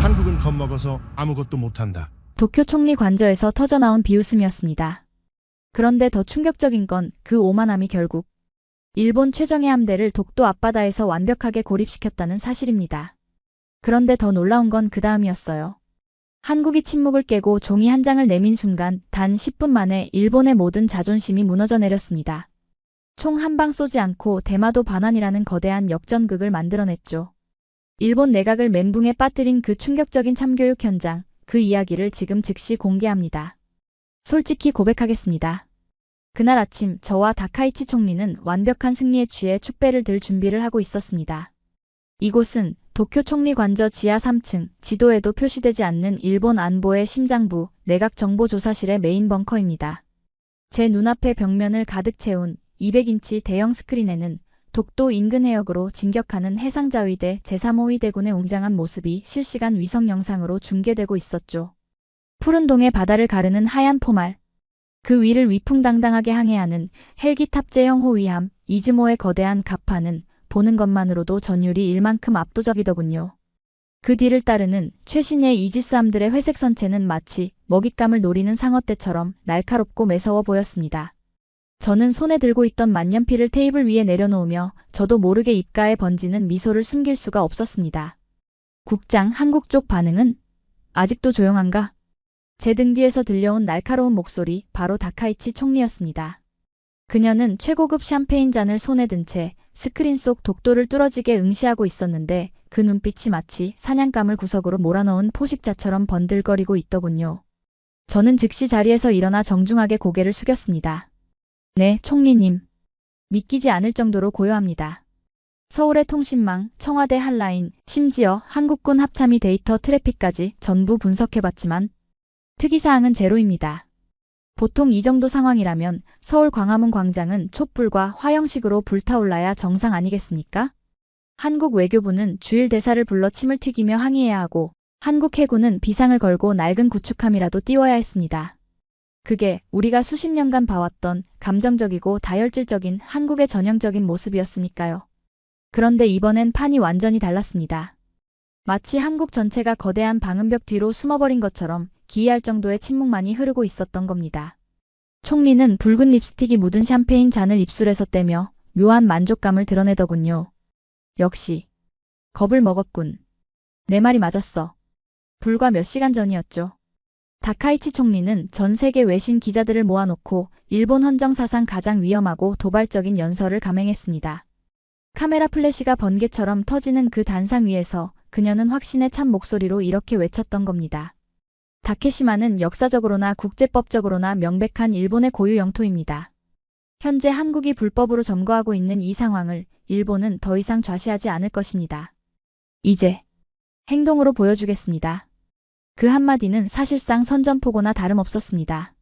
한국은 겁먹어서 아무것도 못한다. 도쿄 총리 관저에서 터져나온 비웃음이었습니다. 그런데 더 충격적인 건 그 오만함이 결국 일본 최정예 함대를 독도 앞바다에서 완벽하게 고립시켰다는 사실입니다. 그런데 더 놀라운 건 그 다음이었어요. 한국이 침묵을 깨고 종이 한 장을 내민 순간 단 10분 만에 일본의 모든 자존심이 무너져 내렸습니다. 총 한 방 쏘지 않고 대마도 반환이라는 거대한 역전극을 만들어냈죠. 일본 내각을 멘붕에 빠뜨린 그 충격적인 참교육 현장, 그 이야기를 지금 즉시 공개합니다. 솔직히 고백하겠습니다. 그날 아침 저와 다카이치 총리는 완벽한 승리에 취해 축배를 들 준비를 하고 있었습니다. 이곳은 도쿄 총리 관저 지하 3층, 지도에도 표시되지 않는 일본 안보의 심장부, 내각정보조사실의 메인 벙커입니다. 제 눈앞에 벽면을 가득 채운 200인치 대형 스크린에는 독도 인근 해역으로 진격하는 해상자위대 제3호위 대군의 웅장한 모습이 실시간 위성 영상으로 중계되고 있었죠. 푸른 동해 바다를 가르는 하얀 포말, 그 위를 위풍당당하게 항해하는 헬기 탑재형 호위함 이즈모의 거대한 갑판은 보는 것만으로도 전율이 일만큼 압도적이더군요. 그 뒤를 따르는 최신의 이지스함들의 회색 선체는 마치 먹잇감을 노리는 상어떼처럼 날카롭고 매서워 보였습니다. 저는 손에 들고 있던 만년필을 테이블 위에 내려놓으며 저도 모르게 입가에 번지는 미소를 숨길 수가 없었습니다. 국장, 한국 쪽 반응은? 아직도 조용한가? 제 등 뒤에서 들려온 날카로운 목소리, 바로 다카이치 총리였습니다. 그녀는 최고급 샴페인 잔을 손에 든 채 스크린 속 독도를 뚫어지게 응시하고 있었는데 그 눈빛이 마치 사냥감을 구석으로 몰아넣은 포식자처럼 번들거리고 있더군요. 저는 즉시 자리에서 일어나 정중하게 고개를 숙였습니다. 네, 총리님. 믿기지 않을 정도로 고요합니다. 서울의 통신망, 청와대 한라인, 심지어 한국군 합참이 데이터 트래픽까지 전부 분석해봤지만 특이사항은 제로입니다. 보통 이 정도 상황이라면 서울 광화문 광장은 촛불과 화형식으로 불타올라야 정상 아니겠습니까? 한국 외교부는 주일 대사를 불러 침을 튀기며 항의해야 하고 한국 해군은 비상을 걸고 낡은 구축함이라도 띄워야 했습니다. 그게 우리가 수십 년간 봐왔던 감정적이고 다혈질적인 한국의 전형적인 모습이었으니까요. 그런데 이번엔 판이 완전히 달랐습니다. 마치 한국 전체가 거대한 방음벽 뒤로 숨어버린 것처럼 기이할 정도의 침묵만이 흐르고 있었던 겁니다. 총리는 붉은 립스틱이 묻은 샴페인 잔을 입술에서 떼며 묘한 만족감을 드러내더군요. 역시 겁을 먹었군. 내 말이 맞았어. 불과 몇 시간 전이었죠. 다카이치 총리는 전 세계 외신 기자들을 모아놓고 일본 헌정사상 가장 위험하고 도발적인 연설을 감행했습니다. 카메라 플래시가 번개처럼 터지는 그 단상 위에서 그녀는 확신에 찬 목소리로 이렇게 외쳤던 겁니다. 다케시마는 역사적으로나 국제법적으로나 명백한 일본의 고유 영토입니다. 현재 한국이 불법으로 점거하고 있는 이 상황을 일본은 더 이상 좌시하지 않을 것입니다. 이제 행동으로 보여주겠습니다. 그 한마디는 사실상 선전포고나 다름없었습니다.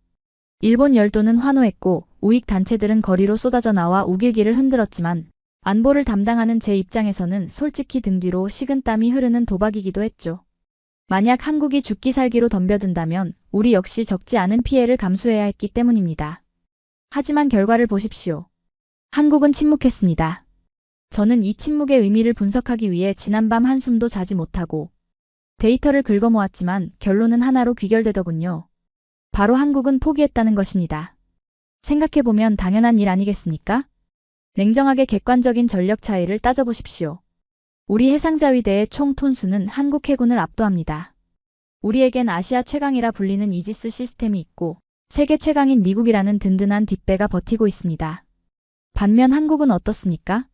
일본 열도는 환호했고 우익 단체들은 거리로 쏟아져 나와 우길기를 흔들었지만 안보를 담당하는 제 입장에서는 솔직히 등 뒤로 식은땀이 흐르는 도박이기도 했죠. 만약 한국이 죽기 살기로 덤벼든다면 우리 역시 적지 않은 피해를 감수해야 했기 때문입니다. 하지만 결과를 보십시오. 한국은 침묵했습니다. 저는 이 침묵의 의미를 분석하기 위해 지난밤 한숨도 자지 못하고 데이터를 긁어모았지만 결론은 하나로 귀결되더군요. 바로 한국은 포기했다는 것입니다. 생각해보면 당연한 일 아니겠습니까? 냉정하게 객관적인 전력 차이를 따져보십시오. 우리 해상자위대의 총 톤수는 한국 해군을 압도합니다. 우리에겐 아시아 최강이라 불리는 이지스 시스템이 있고 세계 최강인 미국이라는 든든한 뒷배가 버티고 있습니다. 반면 한국은 어떻습니까?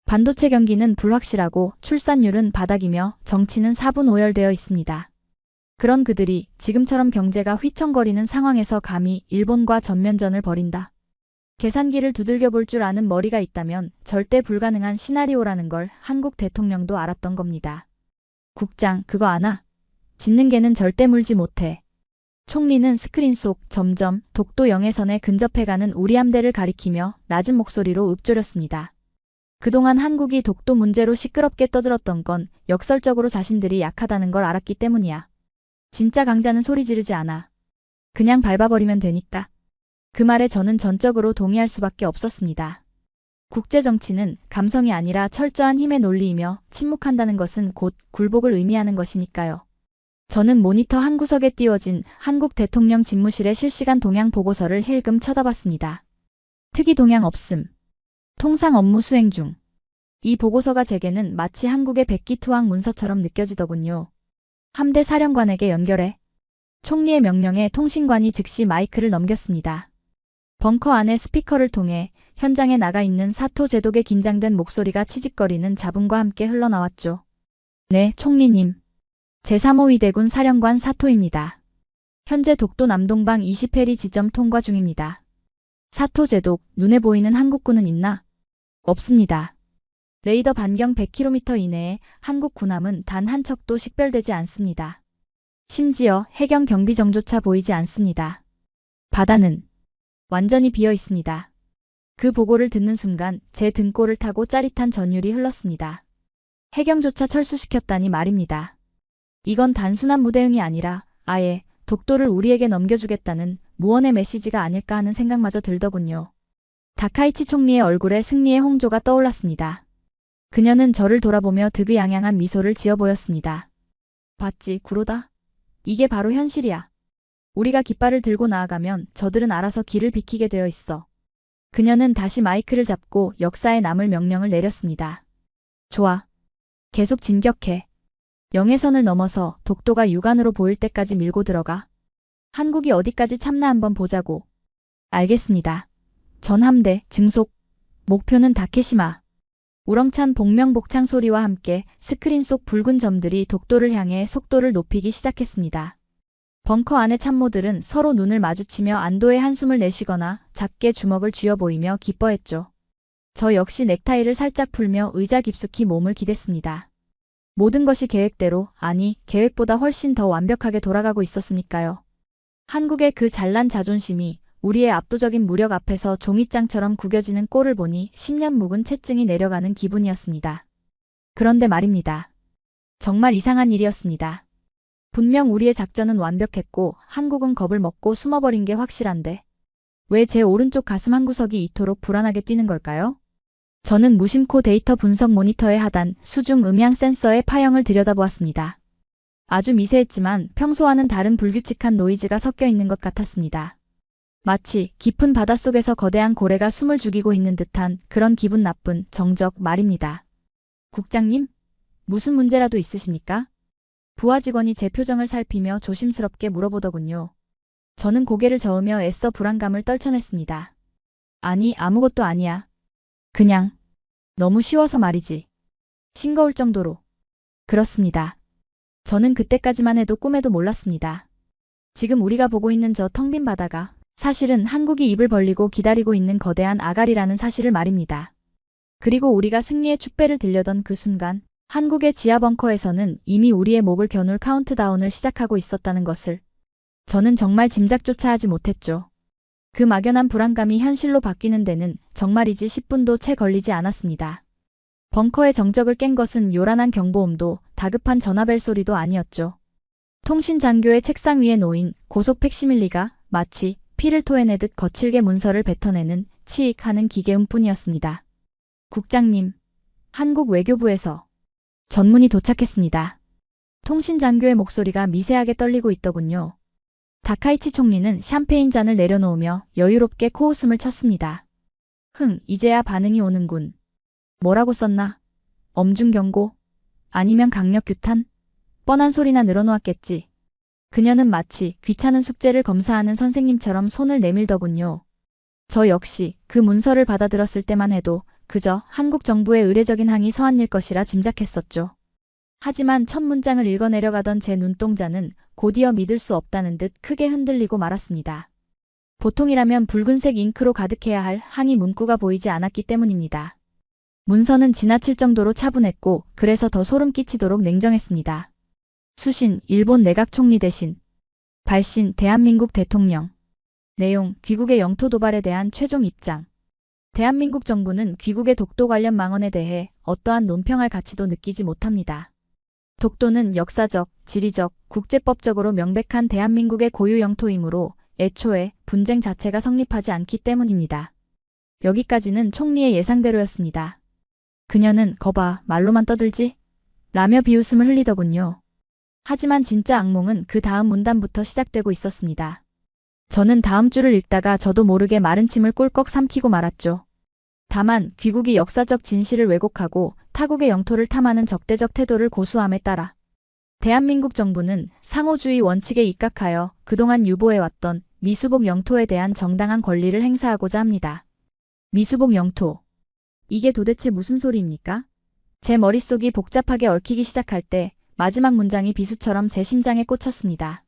반도체 경기는 불확실하고 출산율은 바닥이며 정치는 사분오열되어 있습니다. 그런 그들이 지금처럼 경제가 휘청거리는 상황에서 감히 일본과 전면전을 벌인다. 계산기를 두들겨 볼 줄 아는 머리가 있다면 절대 불가능한 시나리오라는 걸 한국 대통령도 알았던 겁니다. 국장, 그거 아나? 짖는 개는 절대 물지 못해. 총리는 스크린 속 점점 독도 영해선에 근접해가는 우리 함대를 가리키며 낮은 목소리로 읊조렸습니다. 그동안 한국이 독도 문제로 시끄럽게 떠들었던 건 역설적으로 자신들이 약하다는 걸 알았기 때문이야. 진짜 강자는 소리 지르지 않아. 그냥 밟아버리면 되니까. 그 말에 저는 전적으로 동의할 수밖에 없었습니다. 국제정치는 감성이 아니라 철저한 힘의 논리이며 침묵한다는 것은 곧 굴복을 의미하는 것이니까요. 저는 모니터 한 구석에 띄워진 한국 대통령 집무실의 실시간 동향 보고서를 힐끔 쳐다봤습니다. 특이 동향 없음. 통상 업무 수행 중. 이 보고서가 제게는 마치 한국의 백기투항 문서처럼 느껴지더군요. 함대 사령관에게 연결해. 총리의 명령에 통신관이 즉시 마이크를 넘겼습니다. 벙커 안의 스피커를 통해 현장에 나가 있는 사토 제독의 긴장된 목소리가 치직거리는 잡음과 함께 흘러나왔죠. 네, 총리님. 제3호위대군 사령관 사토입니다. 현재 독도 남동방 20해리 지점 통과 중입니다. 사토 제독, 눈에 보이는 한국군은 있나? 없습니다. 레이더 반경 100km 이내에 한국 군함은 단 한 척도 식별되지 않습니다. 심지어 해경 경비정조차 보이지 않습니다. 바다는 완전히 비어 있습니다. 그 보고를 듣는 순간 제 등골을 타고 짜릿한 전율이 흘렀습니다. 해경조차 철수시켰다니 말입니다. 이건 단순한 무대응이 아니라 아예 독도를 우리에게 넘겨주겠다는 무언의 메시지가 아닐까 하는 생각마저 들더군요. 다카이치 총리의 얼굴에 승리의 홍조가 떠올랐습니다. 그녀는 저를 돌아보며 득의양양한 미소를 지어 보였습니다. 봤지, 구로다? 이게 바로 현실이야. 우리가 깃발을 들고 나아가면 저들은 알아서 길을 비키게 되어 있어. 그녀는 다시 마이크를 잡고 역사에 남을 명령을 내렸습니다. 좋아. 계속 진격해. 영해선을 넘어서 독도가 육안으로 보일 때까지 밀고 들어가. 한국이 어디까지 참나 한번 보자고. 알겠습니다. 전 함대, 증속. 목표는 다케시마. 우렁찬 복명복창 소리와 함께 스크린 속 붉은 점들이 독도를 향해 속도를 높이기 시작했습니다. 벙커 안의 참모들은 서로 눈을 마주치며 안도의 한숨을 내쉬거나 작게 주먹을 쥐어 보이며 기뻐했죠. 저 역시 넥타이를 살짝 풀며 의자 깊숙이 몸을 기댔습니다. 모든 것이 계획대로, 아니, 계획보다 훨씬 더 완벽하게 돌아가고 있었으니까요. 한국의 그 잘난 자존심이 우리의 압도적인 무력 앞에서 종이장처럼 구겨지는 꼴을 보니 10년 묵은 채증이 내려가는 기분이었습니다. 그런데 말입니다. 정말 이상한 일이었습니다. 분명 우리의 작전은 완벽했고 한국은 겁을 먹고 숨어버린 게 확실한데 왜 제 오른쪽 가슴 한구석이 이토록 불안하게 뛰는 걸까요? 저는 무심코 데이터 분석 모니터의 하단 수중 음향 센서의 파형을 들여다보았습니다. 아주 미세했지만 평소와는 다른 불규칙한 노이즈가 섞여 있는 것 같았습니다. 마치 깊은 바닷속에서 거대한 고래가 숨을 죽이고 있는 듯한 그런 기분 나쁜 정적 말입니다. 국장님? 무슨 문제라도 있으십니까? 부하 직원이 제 표정을 살피며 조심스럽게 물어보더군요. 저는 고개를 저으며 애써 불안감을 떨쳐냈습니다. 아니, 아무것도 아니야. 그냥 너무 쉬워서 말이지. 싱거울 정도로. 그렇습니다. 저는 그때까지만 해도 꿈에도 몰랐습니다. 지금 우리가 보고 있는 저 텅 빈 바다가 사실은 한국이 입을 벌리고 기다리고 있는 거대한 아가리라는 사실을 말입니다. 그리고 우리가 승리의 축배를 들려던 그 순간 한국의 지하 벙커에서는 이미 우리의 목을 겨눌 카운트다운을 시작하고 있었다는 것을 저는 정말 짐작조차 하지 못했죠. 그 막연한 불안감이 현실로 바뀌는 데는 정말이지 10분도 채 걸리지 않았습니다. 벙커의 정적을 깬 것은 요란한 경보음도 다급한 전화벨 소리도 아니었죠. 통신 장교의 책상 위에 놓인 고속 팩시밀리가 마치 피를 토해내듯 거칠게 문서를 뱉어내는 치익 하는 기계음뿐이었습니다. 국장님, 한국 외교부에서 전문이 도착했습니다. 통신 장교의 목소리가 미세하게 떨리고 있더군요. 다카이치 총리는 샴페인 잔을 내려놓으며 여유롭게 코웃음을 쳤습니다. 이제야 반응이 오는군. 뭐라고 썼나? 엄중 경고? 아니면 강력 규탄? 뻔한 소리나 늘어놓았겠지. 그녀는 마치 귀찮은 숙제를 검사하는 선생님처럼 손을 내밀더군요. 저 역시 그 문서를 받아들었을 때만 해도 그저 한국 정부의 의례적인 항의 서한일 것이라 짐작했었죠. 하지만 첫 문장을 읽어내려가던 제 눈동자는 곧이어 믿을 수 없다는 듯 크게 흔들리고 말았습니다. 보통이라면 붉은색 잉크로 가득해야 할 항의 문구가 보이지 않았기 때문입니다. 문서는 지나칠 정도로 차분했고 그래서 더 소름 끼치도록 냉정했습니다. 수신, 일본 내각 총리 대신. 발신, 대한민국 대통령. 내용, 귀국의 영토 도발에 대한 최종 입장. 대한민국 정부는 귀국의 독도 관련 망언에 대해 어떠한 논평할 가치도 느끼지 못합니다. 독도는 역사적, 지리적, 국제법적으로 명백한 대한민국의 고유 영토이므로 애초에 분쟁 자체가 성립하지 않기 때문입니다. 여기까지는 총리의 예상대로였습니다. 그녀는 거봐, 말로만 떠들지? 라며 비웃음을 흘리더군요. 하지만 진짜 악몽은 그 다음 문단부터 시작되고 있었습니다. 저는 다음 줄을 읽다가 저도 모르게 마른 침을 꿀꺽 삼키고 말았죠. 다만 귀국이 역사적 진실을 왜곡하고 타국의 영토를 탐하는 적대적 태도를 고수함에 따라 대한민국 정부는 상호주의 원칙에 입각하여 그동안 유보해왔던 미수복 영토에 대한 정당한 권리를 행사하고자 합니다. 미수복 영토. 이게 도대체 무슨 소리입니까? 제 머릿속이 복잡하게 얽히기 시작할 때 마지막 문장이 비수처럼 제 심장에 꽂혔습니다.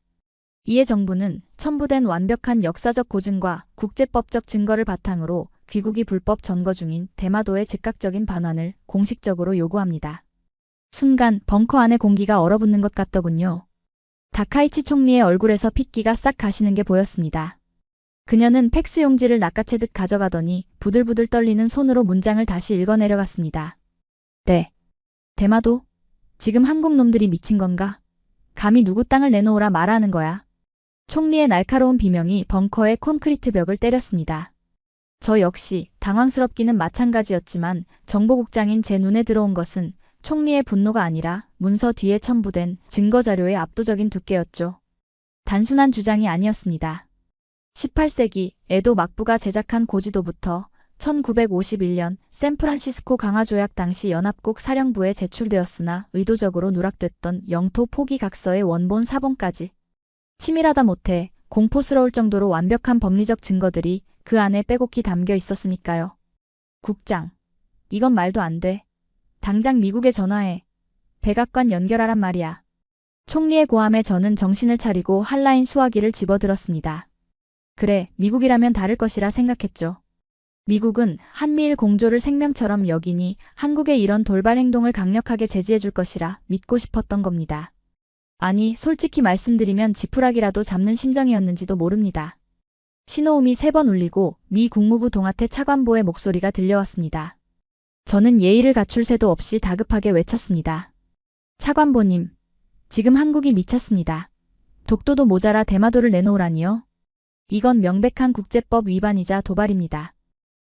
이에 정부는 첨부된 완벽한 역사적 고증과 국제법적 증거를 바탕으로 귀국이 불법 전거 중인 대마도의 즉각적인 반환을 공식적으로 요구합니다. 순간 벙커 안에 공기가 얼어붙는 것 같더군요. 다카이치 총리의 얼굴에서 핏기가 싹 가시는 게 보였습니다. 그녀는 팩스 용지를 낚아채듯 가져가더니 부들부들 떨리는 손으로 문장을 다시 읽어내려갔습니다. 네. 대마도? 지금 한국 놈들이 미친 건가? 감히 누구 땅을 내놓으라 말하는 거야. 총리의 날카로운 비명이 벙커의 콘크리트 벽을 때렸습니다. 저 역시 당황스럽기는 마찬가지였지만 정보국장인 제 눈에 들어온 것은 총리의 분노가 아니라 문서 뒤에 첨부된 증거자료의 압도적인 두께였죠. 단순한 주장이 아니었습니다. 18세기 에도 막부가 제작한 고지도부터 1951년 샌프란시스코 강화조약 당시 연합국 사령부에 제출되었으나 의도적으로 누락됐던 영토 포기 각서의 원본 사본까지 치밀하다 못해 공포스러울 정도로 완벽한 법리적 증거들이 그 안에 빼곡히 담겨 있었으니까요. 국장, 이건 말도 안 돼. 당장 미국에 전화해. 백악관 연결하란 말이야. 총리의 고함에 저는 정신을 차리고 한라인 수화기를 집어들었습니다. 그래, 미국이라면 다를 것이라 생각했죠. 미국은 한미일 공조를 생명처럼 여기니 한국의 이런 돌발 행동을 강력하게 제지해 줄 것이라 믿고 싶었던 겁니다. 아니, 솔직히 말씀드리면 지푸라기라도 잡는 심정이었는지도 모릅니다. 신호음이 3번 울리고 미 국무부 동아태 차관보의 목소리가 들려왔습니다. 저는 예의를 갖출 새도 없이 다급하게 외쳤습니다. 차관보님, 지금 한국이 미쳤습니다. 독도도 모자라 대마도를 내놓으라니요? 이건 명백한 국제법 위반이자 도발입니다.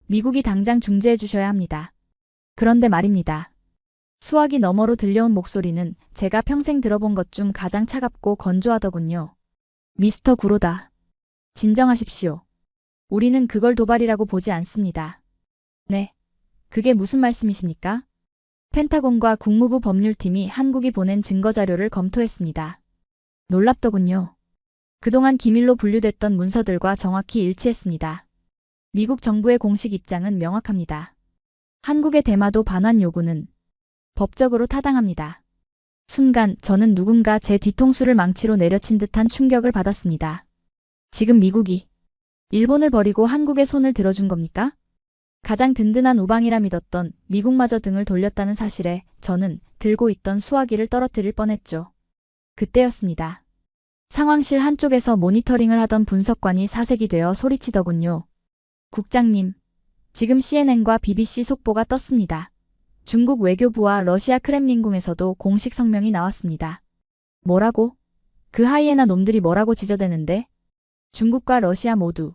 미국이 당장 중재해 주셔야 합니다. 그런데 말입니다. 수화기 너머로 들려온 목소리는 제가 평생 들어본 것 중 가장 차갑고 건조하더군요. 미스터 구로다. 진정하십시오. 우리는 그걸 도발이라고 보지 않습니다. 네. 그게 무슨 말씀이십니까? 펜타곤과 국무부 법률팀이 한국이 보낸 증거자료를 검토했습니다. 놀랍더군요. 그동안 기밀로 분류됐던 문서들과 정확히 일치했습니다. 미국 정부의 공식 입장은 명확합니다. 한국의 대마도 반환 요구는 법적으로 타당합니다. 순간 저는 누군가 제 뒤통수를 망치로 내려친 듯한 충격을 받았습니다. 지금 미국이 일본을 버리고 한국의 손을 들어준 겁니까? 가장 든든한 우방이라 믿었던 미국마저 등을 돌렸다는 사실에 저는 들고 있던 수화기를 떨어뜨릴 뻔했죠. 그때였습니다. 상황실 한쪽에서 모니터링을 하던 분석관이 사색이 되어 소리치더군요. 국장님, 지금 CNN과 BBC 속보가 떴습니다. 중국 외교부와 러시아 크렘린궁에서도 공식 성명이 나왔습니다. 뭐라고? 그 하이에나 놈들이 뭐라고 지저대는데? 중국과 러시아 모두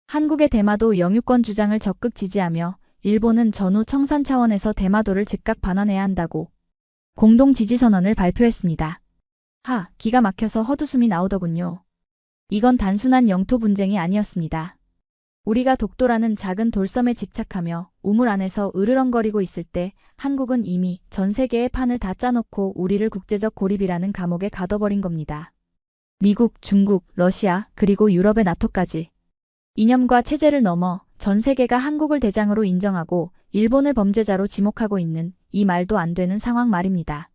한국의 대마도 영유권 주장을 적극 지지하며 일본은 전후 청산 차원에서 대마도를 즉각 반환해야 한다고 공동 지지선언을 발표했습니다. 기가 막혀서 헛웃음이 나오더군요. 이건 단순한 영토 분쟁이 아니었습니다. 우리가 독도라는 작은 돌섬에 집착하며 우물 안에서 으르렁거리고 있을 때 한국은 이미 전 세계의 판을 다 짜놓고 우리를 국제적 고립이라는 감옥에 가둬버린 겁니다. 미국, 중국, 러시아, 그리고 유럽의 나토까지 이념과 체제를 넘어 전 세계가 한국을 대장으로 인정하고 일본을 범죄자로 지목하고 있는 이 말도 안 되는 상황 말입니다.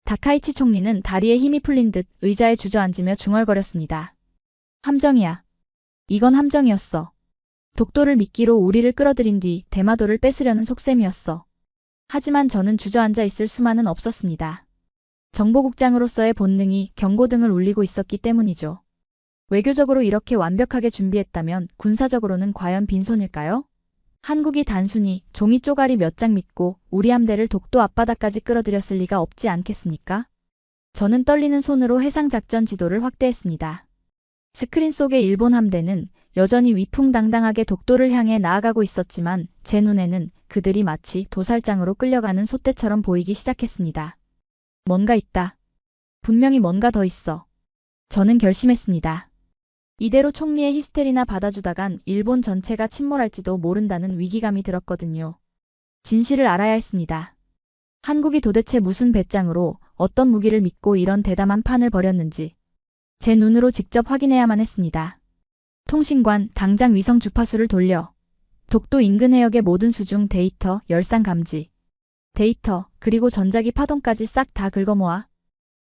다카이치 총리는 다리에 힘이 풀린 듯 의자에 주저앉으며 중얼거렸습니다. 함정이야. 이건 함정이었어. 독도를 미끼로 우리를 끌어들인 뒤 대마도를 뺏으려는 속셈이었어. 하지만 저는 주저앉아 있을 수만은 없었습니다. 정보국장으로서의 본능이 경고등을 울리고 있었기 때문이죠. 외교적으로 이렇게 완벽하게 준비했다면 군사적으로는 과연 빈손일까요? 한국이 단순히 종이 쪼가리 몇 장 믿고 우리 함대를 독도 앞바다까지 끌어들였을 리가 없지 않겠습니까? 저는 떨리는 손으로 해상작전 지도를 확대했습니다. 스크린 속의 일본 함대는 여전히 위풍당당하게 독도를 향해 나아가고 있었지만 제 눈에는 그들이 마치 도살장으로 끌려가는 소떼처럼 보이기 시작했습니다. 뭔가 있다. 분명히 뭔가 더 있어. 저는 결심했습니다. 이대로 총리의 히스테리나 받아주다간 일본 전체가 침몰할지도 모른다는 위기감이 들었거든요. 진실을 알아야 했습니다. 한국이 도대체 무슨 배짱으로 어떤 무기를 믿고 이런 대담한 판을 벌였는지 제 눈으로 직접 확인해야만 했습니다. 통신관, 당장 위성 주파수를 돌려 독도 인근 해역의 모든 수중 데이터, 열상 감지 데이터, 그리고 전자기 파동까지 싹 다 긁어모아.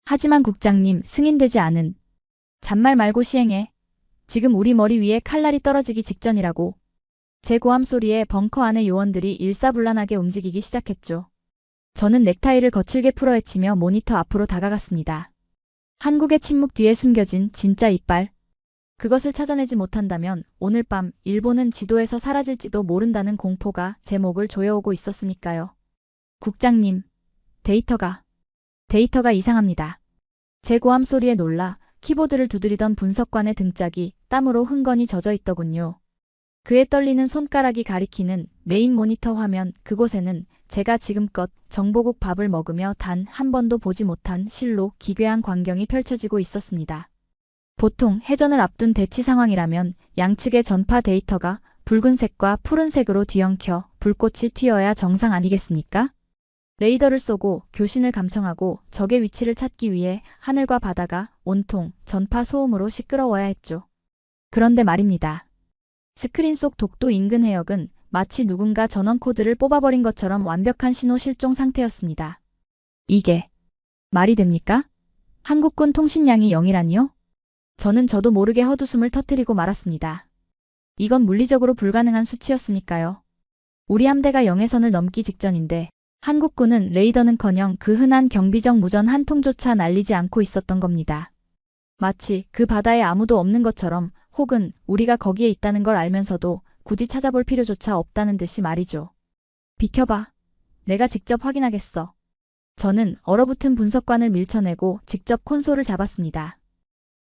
하지만 국장님, 승인되지 않은. 잔말 말고 시행해. 지금 우리 머리 위에 칼날이 떨어지기 직전이라고. 제 고함 소리에 벙커 안의 요원들이 일사불란하게 움직이기 시작했죠. 저는 넥타이를 거칠게 풀어헤치며 모니터 앞으로 다가갔습니다. 한국의 침묵 뒤에 숨겨진 진짜 이빨. 그것을 찾아내지 못한다면 오늘 밤 일본은 지도에서 사라질지도 모른다는 공포가 제 목을 조여오고 있었으니까요. 국장님, 데이터가 이상합니다. 제 고함 소리에 놀라 키보드를 두드리던 분석관의 등짝이 땀으로 흥건히 젖어 있더군요. 그의 떨리는 손가락이 가리키는 메인 모니터 화면, 그곳에는 제가 지금껏 정보국 밥을 먹으며 단 한 번도 보지 못한 실로 기괴한 광경이 펼쳐지고 있었습니다. 보통 해전을 앞둔 대치 상황이라면 양측의 전파 데이터가 붉은색과 푸른색으로 뒤엉켜 불꽃이 튀어야 정상 아니겠습니까? 레이더를 쏘고 교신을 감청하고 적의 위치를 찾기 위해 하늘과 바다가 온통 전파 소음으로 시끄러워야 했죠. 그런데 말입니다. 스크린 속 독도 인근 해역은 마치 누군가 전원 코드를 뽑아버린 것처럼 완벽한 신호 실종 상태였습니다. 이게 말이 됩니까? 한국군 통신량이 0이라니요? 저도 모르게 헛웃음을 터뜨리고 말았습니다. 이건 물리적으로 불가능한 수치였으니까요. 우리 함대가 0의 선을 넘기 직전인데 한국군은 레이더는커녕 그 흔한 경비정 무전 한 통조차 날리지 않고 있었던 겁니다. 마치 그 바다에 아무도 없는 것처럼, 혹은 우리가 거기에 있다는 걸 알면서도 굳이 찾아볼 필요조차 없다는 듯이 말이죠. 비켜봐. 내가 직접 확인하겠어. 저는 얼어붙은 분석관을 밀쳐내고 직접 콘솔을 잡았습니다.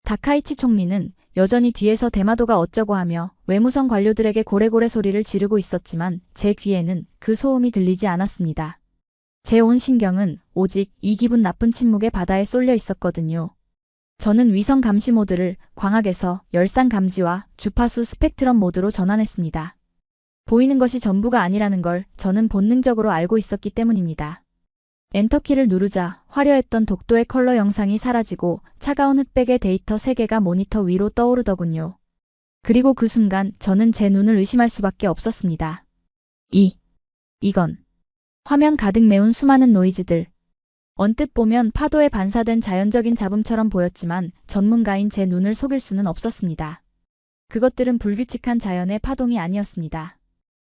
다카이치 총리는 여전히 뒤에서 대마도가 어쩌고 하며 외무성 관료들에게 고래고래 소리를 지르고 있었지만 제 귀에는 그 소음이 들리지 않았습니다. 제 온 신경은 오직 이 기분 나쁜 침묵의 바다에 쏠려 있었거든요. 저는 위성 감시 모드를 광학에서 열상 감지와 주파수 스펙트럼 모드로 전환했습니다. 보이는 것이 전부가 아니라는 걸 저는 본능적으로 알고 있었기 때문입니다. 엔터키를 누르자 화려했던 독도의 컬러 영상이 사라지고 차가운 흑백의 데이터 3개가 모니터 위로 떠오르더군요. 그리고 그 순간 저는 제 눈을 의심할 수밖에 없었습니다. 이건 화면 가득 메운 수많은 노이즈들. 언뜻 보면 파도에 반사된 자연적인 잡음처럼 보였지만 전문가인 제 눈을 속일 수는 없었습니다. 그것들은 불규칙한 자연의 파동이 아니었습니다.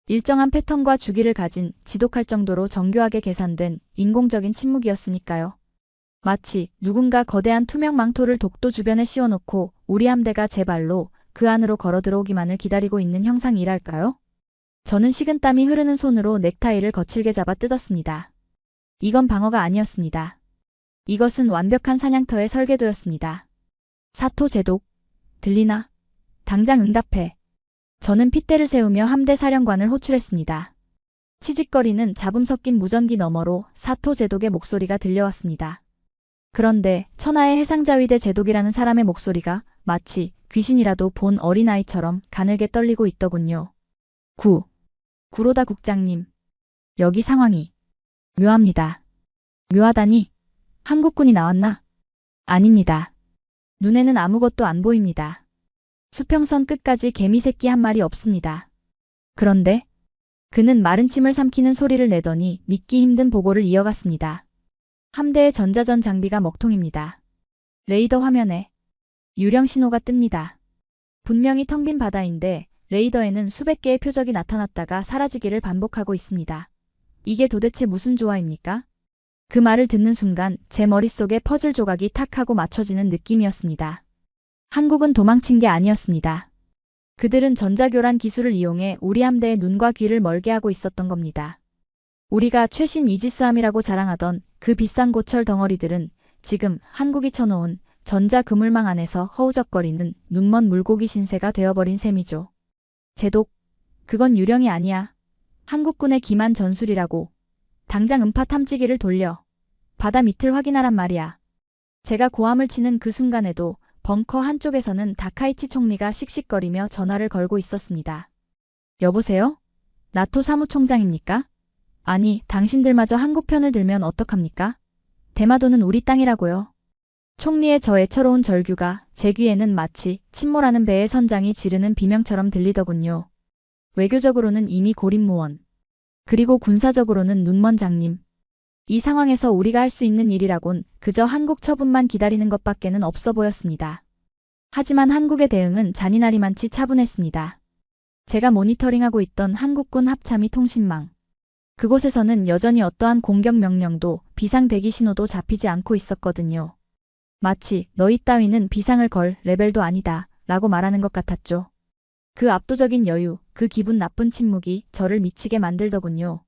일정한 패턴과 주기를 가진 지독할 정도로 정교하게 계산된 인공적인 침묵이었으니까요. 마치 누군가 거대한 투명 망토를 독도 주변에 씌워놓고 우리 함대가 제 발로 그 안으로 걸어 들어오기만을 기다리고 있는 형상이랄까요? 저는 식은땀이 흐르는 손으로 넥타이를 거칠게 잡아 뜯었습니다. 이건 방어가 아니었습니다. 이것은 완벽한 사냥터의 설계도였습니다. 사토 제독, 들리나? 당장 응답해. 저는 핏대를 세우며 함대 사령관을 호출했습니다. 치직거리는 잡음 섞인 무전기 너머로 사토 제독의 목소리가 들려왔습니다. 그런데 천하의 해상자위대 제독이라는 사람의 목소리가 마치 귀신이라도 본 어린아이처럼 가늘게 떨리고 있더군요. 구로다 국장님. 여기 상황이 묘합니다. 묘하다니? 한국군이 나왔나? 아닙니다. 눈에는 아무것도 안 보입니다. 수평선 끝까지 개미 새끼 한 마리 없습니다. 그런데 그는 마른 침을 삼키는 소리를 내더니 믿기 힘든 보고를 이어갔습니다. 함대의 전자전 장비가 먹통입니다. 레이더 화면에 유령 신호가 뜹니다. 분명히 텅 빈 바다인데 레이더에는 수백 개의 표적이 나타났다가 사라지기를 반복하고 있습니다. 이게 도대체 무슨 조화입니까? 그 말을 듣는 순간 제 머릿속에 퍼즐 조각이 탁 하고 맞춰지는 느낌이었습니다. 한국은 도망친 게 아니었습니다. 그들은 전자교란 기술을 이용해 우리 함대의 눈과 귀를 멀게 하고 있었던 겁니다. 우리가 최신 이지스함이라고 자랑하던 그 비싼 고철 덩어리들은 지금 한국이 쳐놓은 전자그물망 안에서 허우적거리는 눈먼 물고기 신세가 되어버린 셈이죠. 제독, 그건 유령이 아니야. 한국군의 기만 전술이라고. 당장 음파 탐지기를 돌려 바다 밑을 확인하란 말이야. 제가 고함을 치는 그 순간에도 벙커 한쪽에서는 다카이치 총리가 씩씩거리며 전화를 걸고 있었습니다. 여보세요? 나토 사무총장입니까? 아니, 당신들마저 한국 편을 들면 어떡합니까? 대마도는 우리 땅이라고요. 총리의 저 애처로운 절규가 제 귀에는 마치 침몰하는 배의 선장이 지르는 비명처럼 들리더군요. 외교적으로는 이미 고립무원. 그리고 군사적으로는 눈먼 장님. 이 상황에서 우리가 할 수 있는 일이라곤 그저 한국 처분만 기다리는 것밖에는 없어 보였습니다. 하지만 한국의 대응은 잔인하리만치 차분했습니다. 제가 모니터링하고 있던 한국군 합참이 통신망. 그곳에서는 여전히 어떠한 공격 명령도 비상 대기 신호도 잡히지 않고 있었거든요. 마치 너희 따위는 비상을 걸 레벨도 아니다 라고 말하는 것 같았죠. 그 압도적인 여유, 그 기분 나쁜 침묵이 저를 미치게 만들더군요.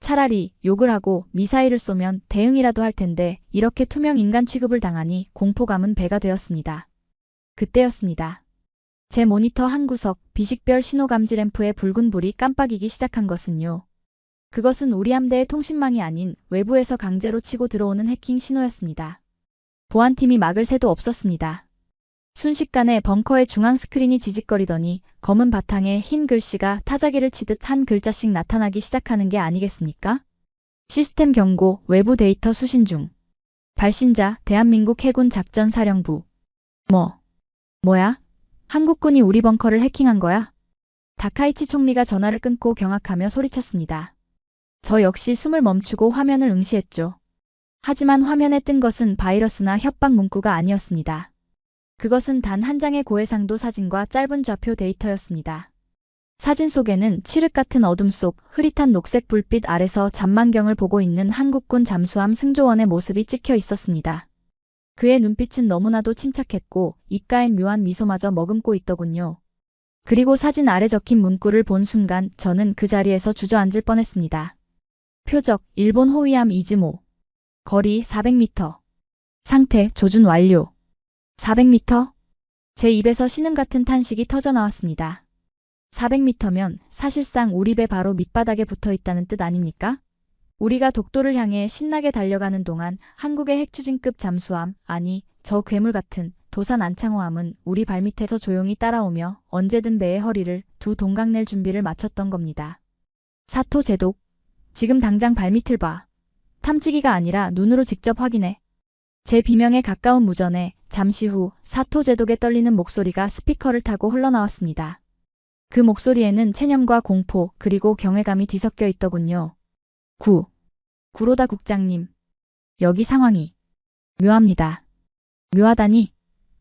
차라리 욕을 하고 미사일을 쏘면 대응이라도 할 텐데 이렇게 투명 인간 취급을 당하니 공포감은 배가 되었습니다. 그때였습니다. 제 모니터 한 구석 비식별 신호감지 램프의 붉은 불이 깜빡이기 시작한 것은요. 그것은 우리 함대의 통신망이 아닌 외부에서 강제로 치고 들어오는 해킹 신호였습니다. 보안팀이 막을 새도 없었습니다. 순식간에 벙커의 중앙 스크린이 지직거리더니 검은 바탕에 흰 글씨가 타자기를 치듯 한 글자씩 나타나기 시작하는 게 아니겠습니까? 시스템 경고, 외부 데이터 수신 중. 발신자, 대한민국 해군 작전사령부. 뭐야? 한국군이 우리 벙커를 해킹한 거야? 다카이치 총리가 전화를 끊고 경악하며 소리쳤습니다. 저 역시 숨을 멈추고 화면을 응시했죠. 하지만 화면에 뜬 것은 바이러스나 협박 문구가 아니었습니다. 그것은 단 한 장의 고해상도 사진과 짧은 좌표 데이터였습니다. 사진 속에는 칠흑 같은 어둠 속 흐릿한 녹색 불빛 아래서 잠만경을 보고 있는 한국군 잠수함 승조원의 모습이 찍혀 있었습니다. 그의 눈빛은 너무나도 침착했고 입가엔 묘한 미소마저 머금고 있더군요. 그리고 사진 아래 적힌 문구를 본 순간 저는 그 자리에서 주저앉을 뻔했습니다. 표적, 일본 호위함 이즈모. 거리 400m. 상태, 조준 완료. 400m? 제 입에서 신음 같은 탄식이 터져나왔습니다. 400m면 사실상 우리 배 바로 밑바닥에 붙어 있다는 뜻 아닙니까? 우리가 독도를 향해 신나게 달려가는 동안 한국의 핵추진급 잠수함, 아니 저 괴물 같은 도산 안창호함은 우리 발밑에서 조용히 따라오며 언제든 배의 허리를 두 동강 낼 준비를 마쳤던 겁니다. 사토 제독, 지금 당장 발밑을 봐. 탐지기가 아니라 눈으로 직접 확인해. 제 비명에 가까운 무전에 잠시 후 사토 제독의 떨리는 목소리가 스피커를 타고 흘러나왔습니다. 그 목소리에는 체념과 공포 그리고 경외감이 뒤섞여 있더군요. 구로다 국장님. 여기 상황이 묘합니다. 묘하다니?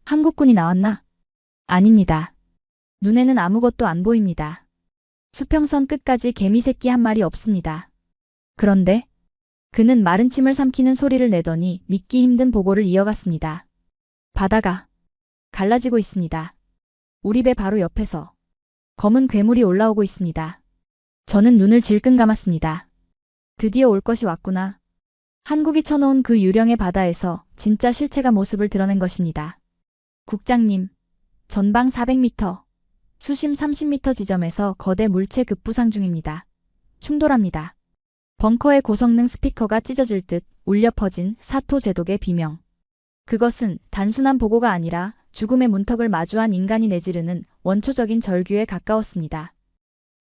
한국군이 나왔나? 아닙니다. 눈에는 아무것도 안 보입니다. 수평선 끝까지 개미 새끼 한 마리 없습니다. 그런데 그는 마른 침을 삼키는 소리를 내더니 믿기 힘든 보고를 이어갔습니다. 바다가 갈라지고 있습니다. 우리 배 바로 옆에서 검은 괴물이 올라오고 있습니다. 저는 눈을 질끈 감았습니다. 드디어 올 것이 왔구나. 한국이 쳐놓은 그 유령의 바다에서 진짜 실체가 모습을 드러낸 것입니다. 국장님, 전방 400m, 수심 30m 지점에서 거대 물체 급부상 중입니다. 충돌합니다. 벙커의 고성능 스피커가 찢어질 듯 울려 퍼진 사토 제독의 비명. 그것은 단순한 보고가 아니라 죽음의 문턱을 마주한 인간이 내지르는 원초적인 절규에 가까웠습니다.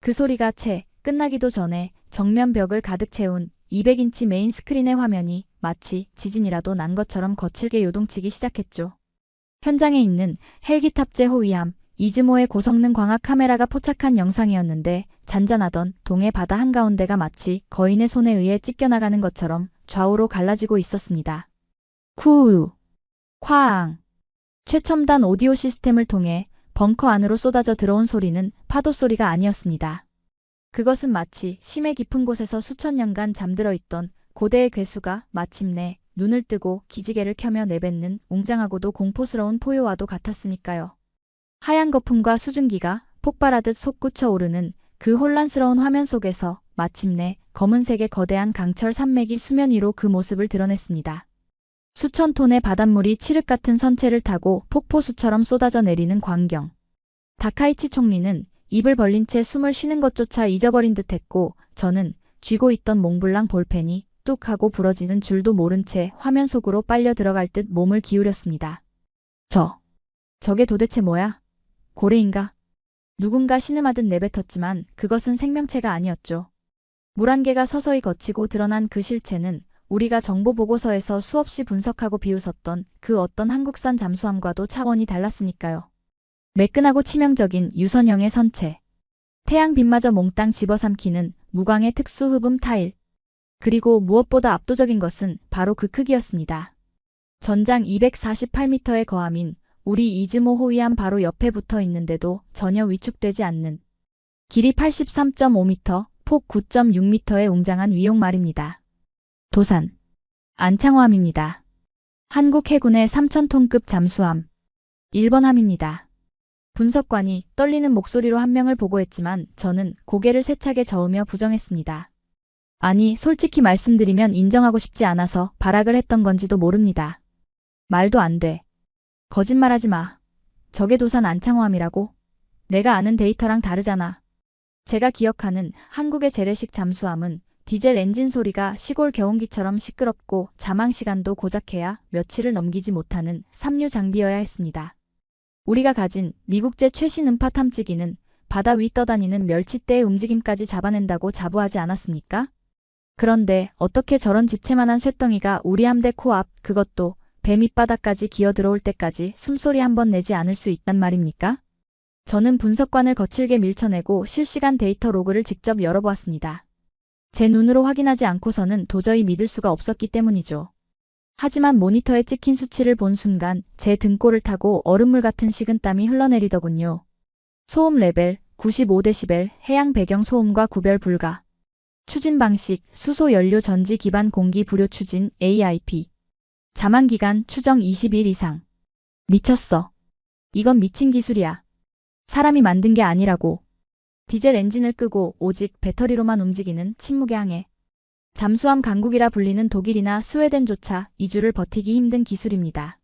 그 소리가 채 끝나기도 전에 정면 벽을 가득 채운 200인치 메인 스크린의 화면이 마치 지진이라도 난 것처럼 거칠게 요동치기 시작했죠. 현장에 있는 헬기 탑재 호위함 이즈모의 고성능 광학 카메라가 포착한 영상이었는데 잔잔하던 동해 바다 한가운데가 마치 거인의 손에 의해 찢겨나가는 것처럼 좌우로 갈라지고 있었습니다. 쿠우, 쾅. 최첨단 오디오 시스템을 통해 벙커 안으로 쏟아져 들어온 소리는 파도 소리가 아니었습니다. 그것은 마치 심해 깊은 곳에서 수천 년간 잠들어 있던 고대의 괴수가 마침내 눈을 뜨고 기지개를 켜며 내뱉는 웅장하고도 공포스러운 포효와도 같았으니까요. 하얀 거품과 수증기가 폭발하듯 솟구쳐 오르는 그 혼란스러운 화면 속에서 마침내 검은색의 거대한 강철 산맥이 수면 위로 그 모습을 드러냈습니다. 수천 톤의 바닷물이 칠흑 같은 선체를 타고 폭포수처럼 쏟아져 내리는 광경. 다카이치 총리는 입을 벌린 채 숨을 쉬는 것조차 잊어버린 듯했고 저는 쥐고 있던 몽블랑 볼펜이 뚝뚝 하고 부러지는 줄도 모른 채 화면 속으로 빨려 들어갈 듯 몸을 기울였습니다. 저게 도대체 뭐야? 고래인가? 누군가 신음하듯 내뱉었지만 그것은 생명체가 아니었죠. 물 한 개가 서서히 걷히고 드러난 그 실체는 우리가 정보보고서에서 수없이 분석하고 비웃었던 그 어떤 한국산 잠수함과도 차원이 달랐으니까요. 매끈하고 치명적인 유선형의 선체. 태양빛마저 몽땅 집어삼키는 무광의 특수 흡음 타일. 그리고 무엇보다 압도적인 것은 바로 그 크기였습니다. 전장 248m의 거함인 우리 이즈모 호위함 바로 옆에 붙어 있는데도 전혀 위축되지 않는 길이 83.5m, 폭 9.6m의 웅장한 위용 말입니다. 도산 안창호함입니다. 한국 해군의 3,000톤급 잠수함 1번 함입니다. 분석관이 떨리는 목소리로 한 명을 보고했지만 저는 고개를 세차게 저으며 부정했습니다. 아니, 솔직히 말씀드리면 인정하고 싶지 않아서 발악을 했던 건지도 모릅니다. 말도 안 돼. 거짓말하지 마. 저게 도산 안창호함이라고? 내가 아는 데이터랑 다르잖아. 제가 기억하는 한국의 재래식 잠수함은 디젤 엔진 소리가 시골 경운기처럼 시끄럽고 자망 시간도 고작해야 며칠을 넘기지 못하는 삼류 장비여야 했습니다. 우리가 가진 미국제 최신 음파 탐지기는 바다 위 떠다니는 멸치떼의 움직임까지 잡아낸다고 자부하지 않았습니까? 그런데 어떻게 저런 집채만한 쇳덩이가 우리 함대 코앞, 그것도 배 밑바닥까지 기어들어올 때까지 숨소리 한번 내지 않을 수 있단 말입니까? 저는 분석관을 거칠게 밀쳐내고 실시간 데이터 로그를 직접 열어보았습니다. 제 눈으로 확인하지 않고서는 도저히 믿을 수가 없었기 때문이죠. 하지만 모니터에 찍힌 수치를 본 순간 제 등골을 타고 얼음물 같은 식은땀이 흘러내리더군요. 소음 레벨 95데시벨, 해양 배경 소음과 구별 불가. 추진 방식 수소 연료 전지 기반 공기 불요 추진 AIP. 잠안 기간 추정 20일 이상. 미쳤어. 이건 미친 기술이야. 사람이 만든 게 아니라고. 디젤 엔진을 끄고 오직 배터리로만 움직이는 침묵의 항해. 잠수함 강국이라 불리는 독일이나 스웨덴조차 2주를 버티기 힘든 기술입니다.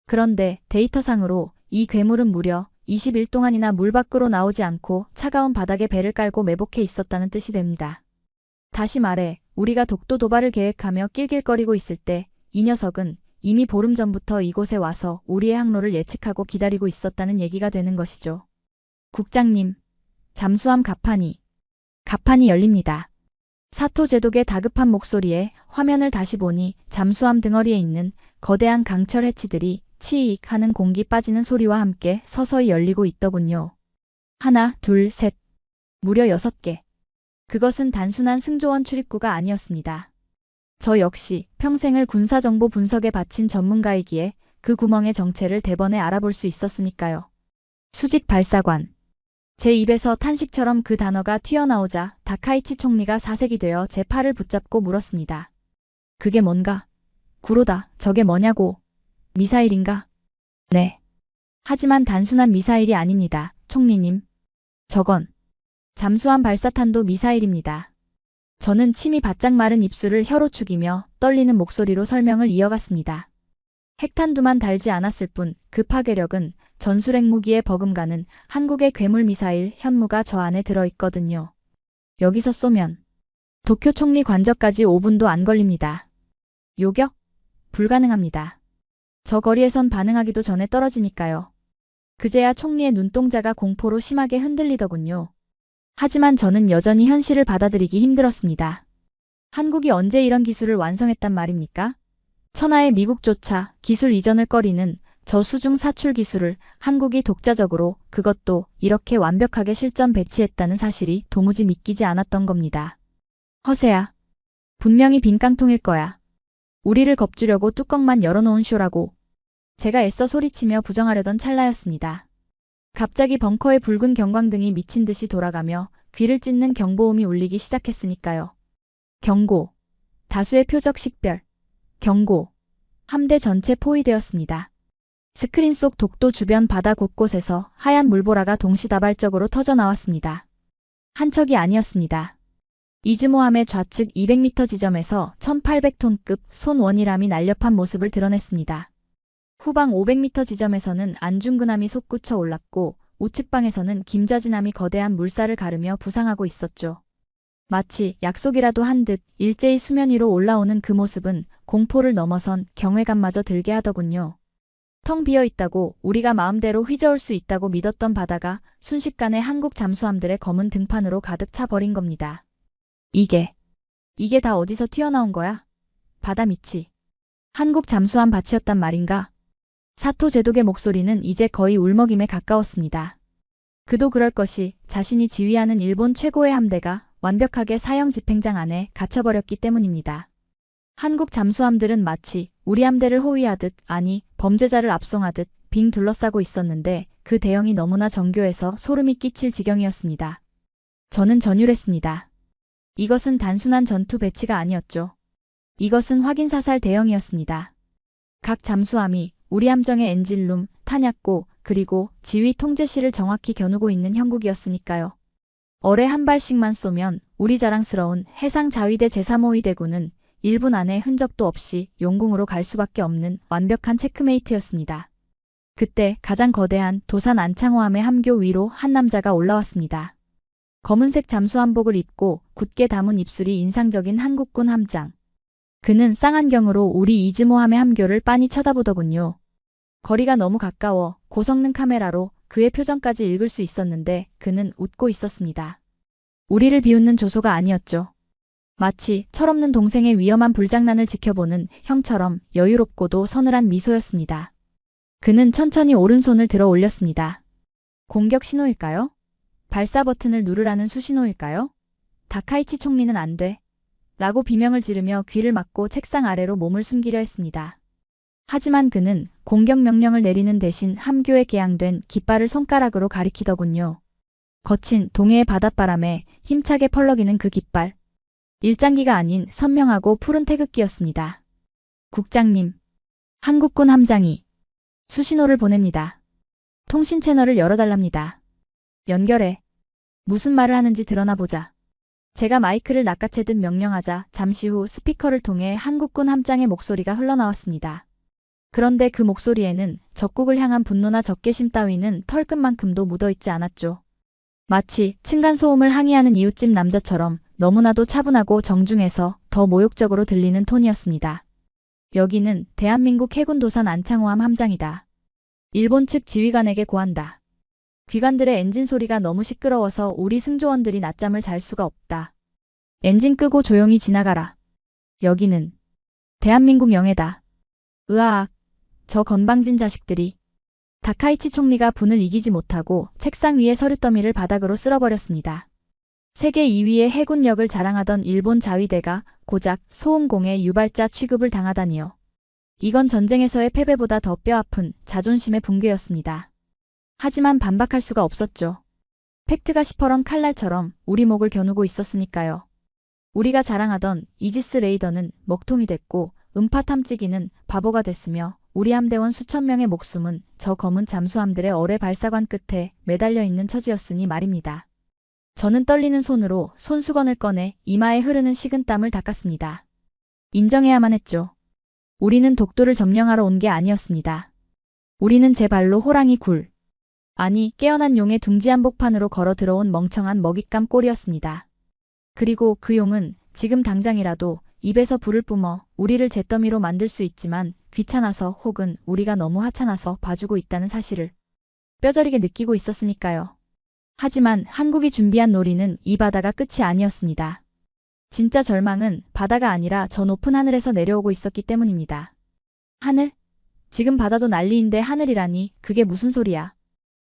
그런데 데이터상으로 이 괴물은 무려 20일 동안이나 물 밖으로 나오지 않고 차가운 바닥에 배를 깔고 매복해 있었다는 뜻이 됩니다. 다시 말해 우리가 독도 도발을 계획하며 낄낄거리고 있을 때 이 녀석은 이미 보름 전부터 이곳에 와서 우리의 항로를 예측하고 기다리고 있었다는 얘기가 되는 것이죠. 국장님, 잠수함 갑판이 열립니다. 사토 제독의 다급한 목소리에 화면을 다시 보니 잠수함 등어리에 있는 거대한 강철 해치들이 치익 하는 공기 빠지는 소리와 함께 서서히 열리고 있더군요. 하나, 둘, 셋. 무려 6개. 그것은 단순한 승조원 출입구가 아니었습니다. 저 역시 평생을 군사정보 분석에 바친 전문가이기에 그 구멍의 정체를 대번에 알아볼 수 있었으니까요. 수직 발사관. 제 입에서 탄식처럼 그 단어가 튀어나오자 다카이치 총리가 사색이 되어 제 팔을 붙잡고 물었습니다. 그게 뭔가? 구로다. 저게 뭐냐고. 미사일인가? 네. 하지만 단순한 미사일이 아닙니다. 총리님. 저건 잠수함 발사탄도 미사일입니다. 저는 침이 바짝 마른 입술을 혀로 축이며 떨리는 목소리로 설명을 이어갔습니다. 핵탄두만 달지 않았을 뿐 그 파괴력은 전술핵 무기에 버금가는 한국의 괴물 미사일 현무가 저 안에 들어있거든요. 여기서 쏘면 도쿄 총리 관저까지 5분도 안 걸립니다. 요격? 불가능합니다. 저 거리에선 반응하기도 전에 떨어지니까요. 그제야 총리의 눈동자가 공포로 심하게 흔들리더군요. 하지만 저는 여전히 현실을 받아들이기 힘들었습니다. 한국이 언제 이런 기술을 완성했단 말입니까? 천하의 미국조차 기술 이전을 꺼리는 저 수중 사출 기술을 한국이 독자적으로 그것도 이렇게 완벽하게 실전 배치했다는 사실이 도무지 믿기지 않았던 겁니다. 허세야. 분명히 빈 깡통일 거야. 우리를 겁주려고 뚜껑만 열어놓은 쇼라고. 제가 애써 소리치며 부정하려던 찰나였습니다. 갑자기 벙커의 붉은 경광등이 미친 듯이 돌아가며 귀를 찢는 경보음이 울리기 시작했으니까요. 경고. 다수의 표적 식별. 경고. 함대 전체 포위되었습니다. 스크린 속 독도 주변 바다 곳곳에서 하얀 물보라가 동시다발적으로 터져나왔습니다. 한 척이 아니었습니다. 이즈모함의 좌측 200m 지점에서 1800톤급 손원일함이 날렵한 모습을 드러냈습니다. 후방 500m 지점에서는 안중근함이 솟구쳐 올랐고 우측방에서는 김좌진함이 거대한 물살을 가르며 부상하고 있었죠. 마치 약속이라도 한 듯 일제히 수면 위로 올라오는 그 모습은 공포를 넘어선 경외감마저 들게 하더군요. 텅 비어 있다고 우리가 마음대로 휘저을 수 있다고 믿었던 바다가 순식간에 한국 잠수함들의 검은 등판으로 가득 차 버린 겁니다. 이게 다 어디서 튀어나온 거야? 바다 밑이 한국 잠수함 밭이었단 말인가? 사토 제독의 목소리는 이제 거의 울먹임에 가까웠습니다. 그도 그럴 것이 자신이 지휘하는 일본 최고의 함대가 완벽하게 사형 집행장 안에 갇혀버렸기 때문입니다. 한국 잠수함들은 마치 우리 함대를 호위하듯, 아니 범죄자를 압송하듯 빙 둘러싸고 있었는데 그 대형이 너무나 정교해서 소름이 끼칠 지경이었습니다. 저는 전율했습니다. 이것은 단순한 전투 배치가 아니었죠. 이것은 확인사살 대형이었습니다. 각 잠수함이 우리 함정의 엔진룸, 탄약고, 그리고 지휘 통제실을 정확히 겨누고 있는 형국이었으니까요. 어뢰 한 발씩만 쏘면 우리 자랑스러운 해상 자위대 제3호위 대구는 1분 안에 흔적도 없이 용궁으로 갈 수밖에 없는 완벽한 체크메이트였습니다. 그때 가장 거대한 도산 안창호함의 함교 위로 한 남자가 올라왔습니다. 검은색 잠수함복을 입고 굳게 담은 입술이 인상적인 한국군 함장. 그는 쌍안경으로 우리 이즈모함의 함교를 빤히 쳐다보더군요. 거리가 너무 가까워 고성능 카메라로 그의 표정까지 읽을 수 있었는데 그는 웃고 있었습니다. 우리를 비웃는 조소가 아니었죠. 마치 철없는 동생의 위험한 불장난을 지켜보는 형처럼 여유롭고도 서늘한 미소였습니다. 그는 천천히 오른손을 들어 올렸습니다. 공격 신호일까요? 발사 버튼을 누르라는 수신호일까요? 다카이치 총리는 안 돼. 라고 비명을 지르며 귀를 막고 책상 아래로 몸을 숨기려 했습니다. 하지만 그는 공격 명령을 내리는 대신 함교에 개양된 깃발을 손가락으로 가리키더군요. 거친 동해의 바닷바람에 힘차게 펄럭이는 그 깃발. 일장기가 아닌 선명하고 푸른 태극기였습니다. 국장님. 한국군 함장이 수신호를 보냅니다. 통신 채널을 열어달랍니다. 연결해. 무슨 말을 하는지 드러나 보자. 제가 마이크를 낚아채듯 명령하자 잠시 후 스피커를 통해 한국군 함장의 목소리가 흘러나왔습니다. 그런데 그 목소리에는 적국을 향한 분노나 적개심 따위는 털끝만큼도 묻어있지 않았죠. 마치 층간소음을 항의하는 이웃집 남자처럼 너무나도 차분하고 정중해서 더 모욕적으로 들리는 톤이었습니다. 여기는 대한민국 해군 도산 안창호함 함장이다. 일본 측 지휘관에게 고한다. 귀관들의 엔진 소리가 너무 시끄러워서 우리 승조원들이 낮잠을 잘 수가 없다. 엔진 끄고 조용히 지나가라. 여기는 대한민국 영해다. 으아악, 저 건방진 자식들이. 다카이치 총리가 분을 이기지 못하고 책상 위의 서류 더미를 바닥으로 쓸어버렸습니다. 세계 2위의 해군력을 자랑하던 일본 자위대가 고작 소음공의 유발자 취급을 당하다니요. 이건 전쟁에서의 패배보다 더 뼈아픈 자존심의 붕괴였습니다. 하지만 반박할 수가 없었죠. 팩트가 시퍼런 칼날처럼 우리 목을 겨누고 있었으니까요. 우리가 자랑하던 이지스 레이더는 먹통이 됐고 음파 탐지기는 바보가 됐으며 우리 함대원 수천 명의 목숨은 저 검은 잠수함들의 어뢰 발사관 끝에 매달려 있는 처지였으니 말입니다. 저는 떨리는 손으로 손수건을 꺼내 이마에 흐르는 식은땀을 닦았습니다. 인정해야만 했죠. 우리는 독도를 점령하러 온 게 아니었습니다. 우리는 제 발로 호랑이 굴. 아니 깨어난 용의 둥지 한복판으로 걸어 들어온 멍청한 먹잇감 꼴이었습니다. 그리고 그 용은 지금 당장이라도 입에서 불을 뿜어 우리를 잿더미로 만들 수 있지만 귀찮아서 혹은 우리가 너무 하찮아서 봐주고 있다는 사실을 뼈저리게 느끼고 있었으니까요. 하지만 한국이 준비한 놀이는 이 바다가 끝이 아니었습니다. 진짜 절망은 바다가 아니라 저 높은 하늘에서 내려오고 있었기 때문입니다. 하늘? 지금 바다도 난리인데 하늘이라니 그게 무슨 소리야.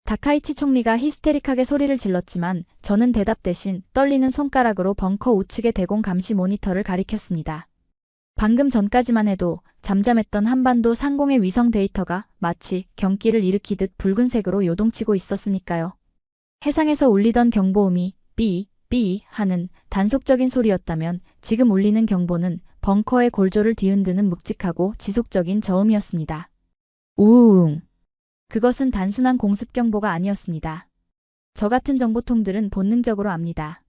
다카이치 총리가 히스테릭하게 소리를 질렀지만 저는 대답 대신 떨리는 손가락으로 벙커 우측의 대공 감시 모니터를 가리켰습니다. 방금 전까지만 해도 잠잠했던 한반도 상공의 위성 데이터가 마치 경기를 일으키듯 붉은색으로 요동치고 있었으니까요. 해상에서 울리던 경보음이 삐, 삐 하는 단속적인 소리였다면 지금 울리는 경보는 벙커의 골조를 뒤흔드는 묵직하고 지속적인 저음이었습니다. 우웅. 그것은 단순한 공습 경보가 아니었습니다. 저 같은 정보통들은 본능적으로 압니다.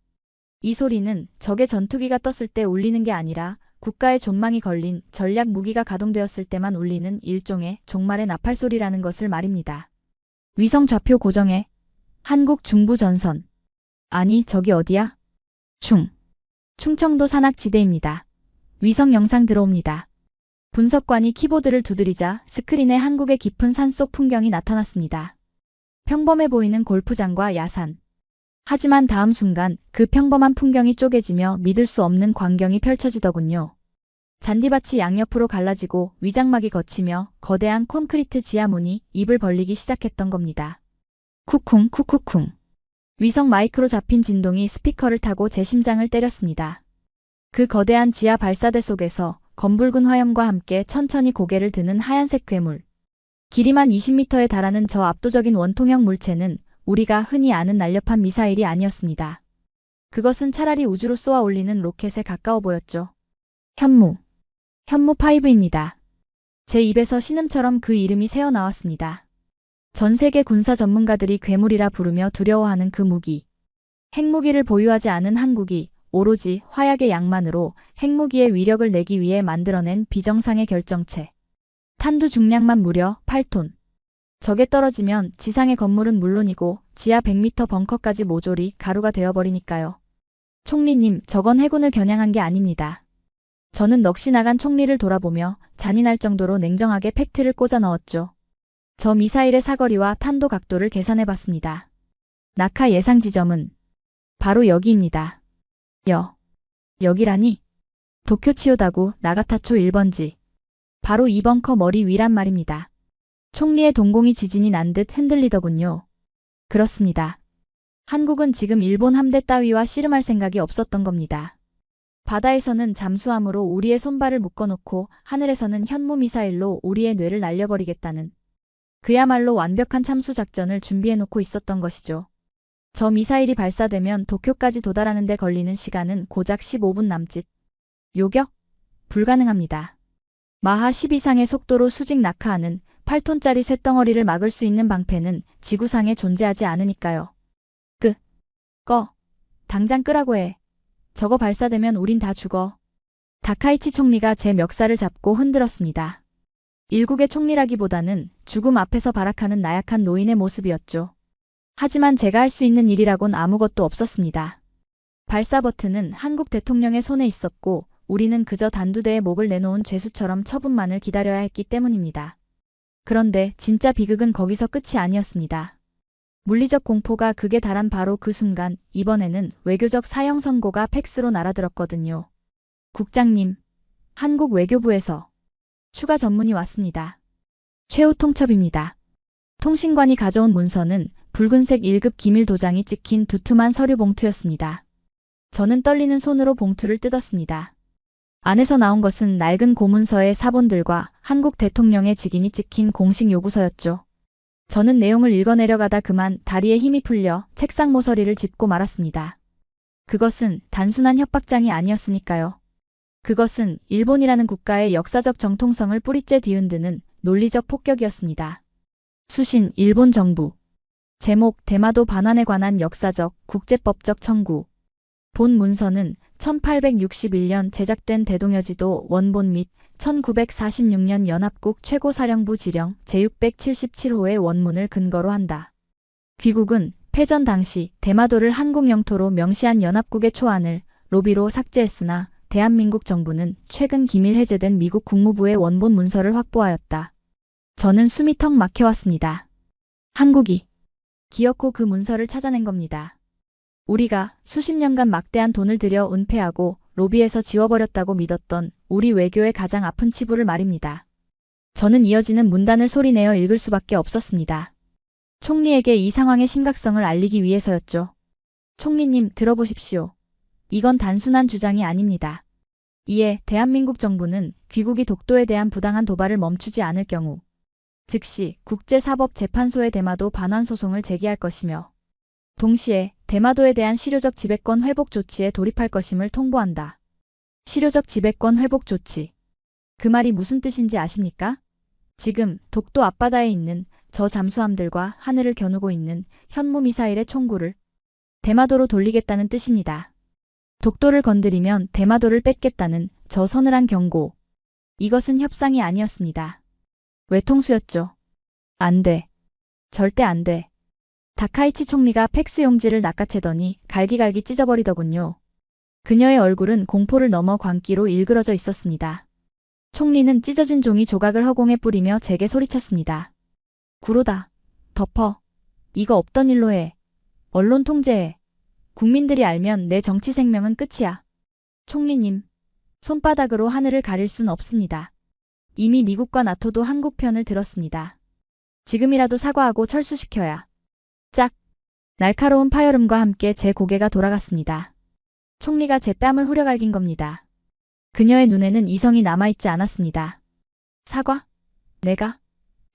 이 소리는 적의 전투기가 떴을 때 울리는 게 아니라 국가의 존망이 걸린 전략 무기가 가동되었을 때만 울리는 일종의 종말의 나팔 소리라는 것을 말입니다. 위성 좌표 고정해. 한국 중부 전선. 아니 저기 어디야? 충청도 산악지대입니다. 위성 영상 들어옵니다. 분석관이 키보드를 두드리자 스크린에 한국의 깊은 산속 풍경이 나타났습니다. 평범해 보이는 골프장과 야산. 하지만 다음 순간 그 평범한 풍경이 쪼개지며 믿을 수 없는 광경이 펼쳐지더군요. 잔디밭이 양옆으로 갈라지고 위장막이 걷히며 거대한 콘크리트 지하문이 입을 벌리기 시작했던 겁니다. 쿵쿵 쿵쿵쿵. 위성 마이크로 잡힌 진동이 스피커를 타고 제 심장을 때렸습니다. 그 거대한 지하 발사대 속에서 검붉은 화염과 함께 천천히 고개를 드는 하얀색 괴물. 길이만 20m에 달하는 저 압도적인 원통형 물체는 우리가 흔히 아는 날렵한 미사일이 아니었습니다. 그것은 차라리 우주로 쏘아 올리는 로켓에 가까워 보였죠. 현무. 현무5입니다. 제 입에서 신음처럼 그 이름이 새어나왔습니다. 전 세계 군사 전문가들이 괴물이라 부르며 두려워하는 그 무기. 핵무기를 보유하지 않은 한국이 오로지 화약의 양만으로 핵무기의 위력을 내기 위해 만들어낸 비정상의 결정체. 탄두 중량만 무려 8톤. 적에 떨어지면 지상의 건물은 물론이고 지하 100m 벙커까지 모조리 가루가 되어버리니까요. 총리님, 저건 해군을 겨냥한 게 아닙니다. 저는 넋이 나간 총리를 돌아보며 잔인할 정도로 냉정하게 팩트를 꽂아 넣었죠. 저 미사일의 사거리와 탄도 각도를 계산해봤습니다. 낙하 예상 지점은 바로 여기입니다. 여기라니? 도쿄치요다구 나가타초 1번지. 바로 이 벙커 머리 위란 말입니다. 총리의 동공이 지진이 난 듯 흔들리더군요. 그렇습니다. 한국은 지금 일본 함대 따위와 씨름할 생각이 없었던 겁니다. 바다에서는 잠수함으로 우리의 손발을 묶어놓고 하늘에서는 현무 미사일로 우리의 뇌를 날려버리겠다는 그야말로 완벽한 참수 작전을 준비해놓고 있었던 것이죠. 저 미사일이 발사되면 도쿄까지 도달하는 데 걸리는 시간은 고작 15분 남짓. 요격? 불가능합니다. 마하 10 이상의 속도로 수직 낙하하는 8톤짜리 쇳덩어리를 막을 수 있는 방패는 지구상에 존재하지 않으니까요. 당장 끄라고 해. 저거 발사되면 우린 다 죽어. 다카이치 총리가 제 멱살을 잡고 흔들었습니다. 일국의 총리라기보다는 죽음 앞에서 발악하는 나약한 노인의 모습이었죠. 하지만 제가 할 수 있는 일이라곤 아무것도 없었습니다. 발사 버튼은 한국 대통령의 손에 있었고 우리는 그저 단두대에 목을 내놓은 죄수처럼 처분만을 기다려야 했기 때문입니다. 그런데 진짜 비극은 거기서 끝이 아니었습니다. 물리적 공포가 극에 달한 바로 그 순간 이번에는 외교적 사형 선고가 팩스로 날아들었거든요. 국장님, 한국 외교부에서 추가 전문이 왔습니다. 최후 통첩입니다. 통신관이 가져온 문서는 붉은색 1급 기밀 도장이 찍힌 두툼한 서류 봉투였습니다. 저는 떨리는 손으로 봉투를 뜯었습니다. 안에서 나온 것은 낡은 고문서의 사본들과 한국 대통령의 직인이 찍힌 공식 요구서였죠. 저는 내용을 읽어내려가다 그만 다리에 힘이 풀려 책상 모서리를 짚고 말았습니다. 그것은 단순한 협박장이 아니었으니까요. 그것은 일본이라는 국가의 역사적 정통성을 뿌리째 뒤흔드는 논리적 폭격이었습니다. 수신 일본 정부. 제목 대마도 반환에 관한 역사적, 국제법적 청구. 본 문서는 1861년 제작된 대동여지도 원본 및 1946년 연합국 최고사령부 지령 제677호의 원문을 근거로 한다. 귀국은 패전 당시 대마도를 한국 영토로 명시한 연합국의 초안을 로비로 삭제했으나 대한민국 정부는 최근 기밀 해제된 미국 국무부의 원본 문서를 확보하였다. 저는 숨이 턱 막혀왔습니다. 한국이 기어코 그 문서를 찾아낸 겁니다. 우리가 수십 년간 막대한 돈을 들여 은폐하고 로비에서 지워버렸다고 믿었던 우리 외교의 가장 아픈 치부를 말입니다. 저는 이어지는 문단을 소리내어 읽을 수밖에 없었습니다. 총리에게 이 상황의 심각성을 알리기 위해서였죠. 총리님, 들어보십시오. 이건 단순한 주장이 아닙니다. 이에 대한민국 정부는 귀국이 독도에 대한 부당한 도발을 멈추지 않을 경우 즉시 국제사법재판소에 대마도 반환 소송을 제기할 것이며 동시에 대마도에 대한 실효적 지배권 회복 조치에 돌입할 것임을 통보한다. 실효적 지배권 회복 조치. 그 말이 무슨 뜻인지 아십니까? 지금 독도 앞바다에 있는 저 잠수함들과 하늘을 겨누고 있는 현무 미사일의 총구를 대마도로 돌리겠다는 뜻입니다. 독도를 건드리면 대마도를 뺏겠다는 저 서늘한 경고. 이것은 협상이 아니었습니다. 외통수였죠. 안 돼. 절대 안 돼. 다카이치 총리가 팩스 용지를 낚아채더니 갈기갈기 찢어버리더군요. 그녀의 얼굴은 공포를 넘어 광기로 일그러져 있었습니다. 총리는 찢어진 종이 조각을 허공에 뿌리며 제게 소리쳤습니다. 구로다. 덮어. 이거 없던 일로 해. 언론 통제해. 국민들이 알면 내 정치 생명은 끝이야. 총리님, 손바닥으로 하늘을 가릴 순 없습니다. 이미 미국과 나토도 한국 편을 들었습니다. 지금이라도 사과하고 철수시켜야. 짝! 날카로운 파열음과 함께 제 고개가 돌아갔습니다. 총리가 제 뺨을 후려갈긴 겁니다. 그녀의 눈에는 이성이 남아있지 않았습니다. 사과? 내가?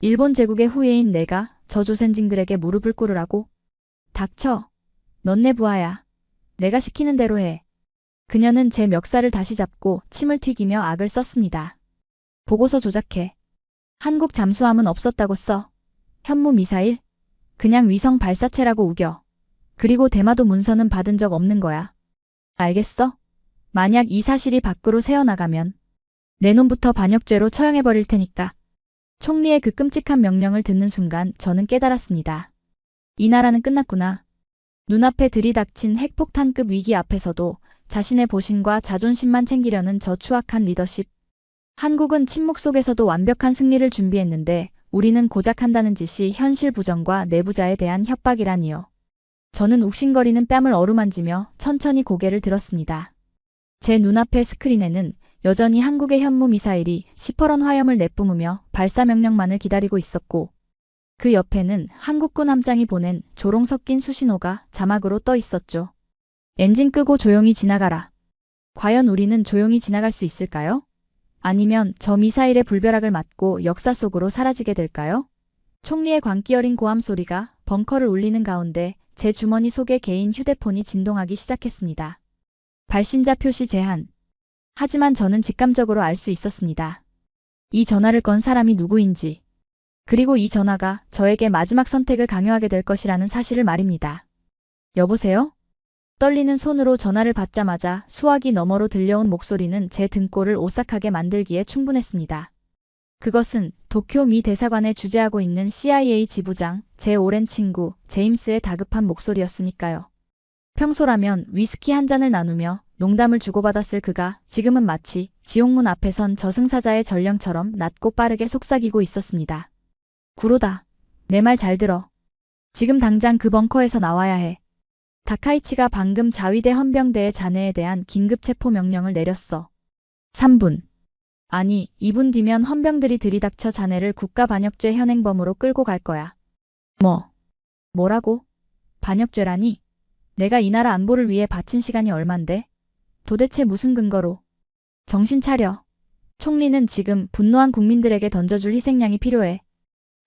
일본 제국의 후예인 내가 저 조센징들에게 무릎을 꿇으라고? 닥쳐. 넌 내 부하야. 내가 시키는 대로 해. 그녀는 제 멱살을 다시 잡고 침을 튀기며 악을 썼습니다. 보고서 조작해. 한국 잠수함은 없었다고 써. 현무 미사일? 그냥 위성 발사체라고 우겨. 그리고 대마도 문서는 받은 적 없는 거야. 알겠어? 만약 이 사실이 밖으로 새어나가면 내 놈부터 반역죄로 처형해버릴 테니까. 총리의 그 끔찍한 명령을 듣는 순간 저는 깨달았습니다. 이 나라는 끝났구나. 눈앞에 들이닥친 핵폭탄급 위기 앞에서도 자신의 보신과 자존심만 챙기려는 저 추악한 리더십. 한국은 침묵 속에서도 완벽한 승리를 준비했는데 우리는 고작 한다는 짓이 현실 부정과 내부자에 대한 협박이라니요. 저는 욱신거리는 뺨을 어루만지며 천천히 고개를 들었습니다. 제 눈앞의 스크린에는 여전히 한국의 현무 미사일이 시퍼런 화염을 내뿜으며 발사 명령만을 기다리고 있었고 그 옆에는 한국군 함장이 보낸 조롱 섞인 수신호가 자막으로 떠 있었죠. 엔진 끄고 조용히 지나가라. 과연 우리는 조용히 지나갈 수 있을까요? 아니면 저 미사일의 불벼락을 맞고 역사 속으로 사라지게 될까요? 총리의 광기 어린 고함 소리가 벙커를 울리는 가운데 제 주머니 속의 개인 휴대폰이 진동하기 시작했습니다. 발신자 표시 제한. 하지만 저는 직감적으로 알 수 있었습니다. 이 전화를 건 사람이 누구인지. 그리고 이 전화가 저에게 마지막 선택을 강요하게 될 것이라는 사실을 말입니다. 여보세요? 떨리는 손으로 전화를 받자마자 수화기 너머로 들려온 목소리는 제 등골을 오싹하게 만들기에 충분했습니다. 그것은 도쿄 미 대사관에 주재하고 있는 CIA 지부장, 제 오랜 친구 제임스의 다급한 목소리였으니까요. 평소라면 위스키 한 잔을 나누며 농담을 주고받았을 그가 지금은 마치 지옥문 앞에 선 저승사자의 전령처럼 낮고 빠르게 속삭이고 있었습니다. 구로다. 내 말 잘 들어. 지금 당장 그 벙커에서 나와야 해. 다카이치가 방금 자위대 헌병대의 자네에 대한 긴급 체포 명령을 내렸어. 3분. 아니, 2분 뒤면 헌병들이 들이닥쳐 자네를 국가반역죄 현행범으로 끌고 갈 거야. 뭐라고? 반역죄라니? 내가 이 나라 안보를 위해 바친 시간이 얼만데? 도대체 무슨 근거로? 정신 차려. 총리는 지금 분노한 국민들에게 던져줄 희생양이 필요해.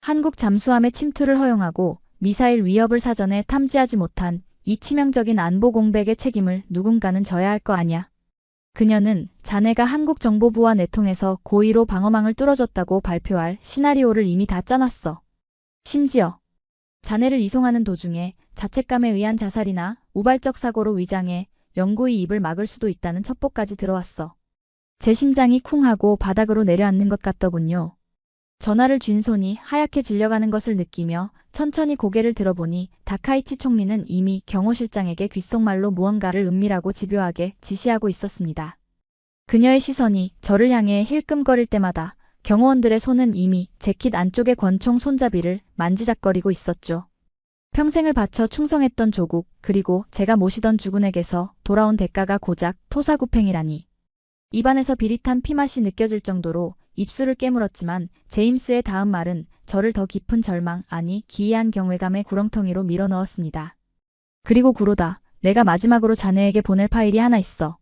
한국 잠수함의 침투를 허용하고 미사일 위협을 사전에 탐지하지 못한 이 치명적인 안보 공백의 책임을 누군가는 져야 할 거 아냐. 그녀는 자네가 한국 정보부와 내통해서 고의로 방어망을 뚫어줬다고 발표할 시나리오를 이미 다 짜놨어. 심지어 자네를 이송하는 도중에 자책감에 의한 자살이나 우발적 사고로 위장해 영구히 입을 막을 수도 있다는 첩보까지 들어왔어. 제 심장이 쿵 하고 바닥으로 내려앉는 것 같더군요. 전화를 쥔 손이 하얗게 질려가는 것을 느끼며 천천히 고개를 들어보니 다카이치 총리는 이미 경호실장에게 귓속말로 무언가를 은밀하고 집요하게 지시하고 있었습니다. 그녀의 시선이 저를 향해 힐끔거릴 때마다 경호원들의 손은 이미 재킷 안쪽의 권총 손잡이를 만지작거리고 있었죠. 평생을 바쳐 충성했던 조국, 그리고 제가 모시던 주군에게서 돌아온 대가가 고작 토사구팽이라니. 입안에서 비릿한 피맛이 느껴질 정도로 입술을 깨물었지만 제임스의 다음 말은 저를 더 깊은 절망, 아니 기이한 경외감의 구렁텅이로 밀어넣었습니다. 그리고 구로다. 내가 마지막으로 자네에게 보낼 파일이 하나 있어.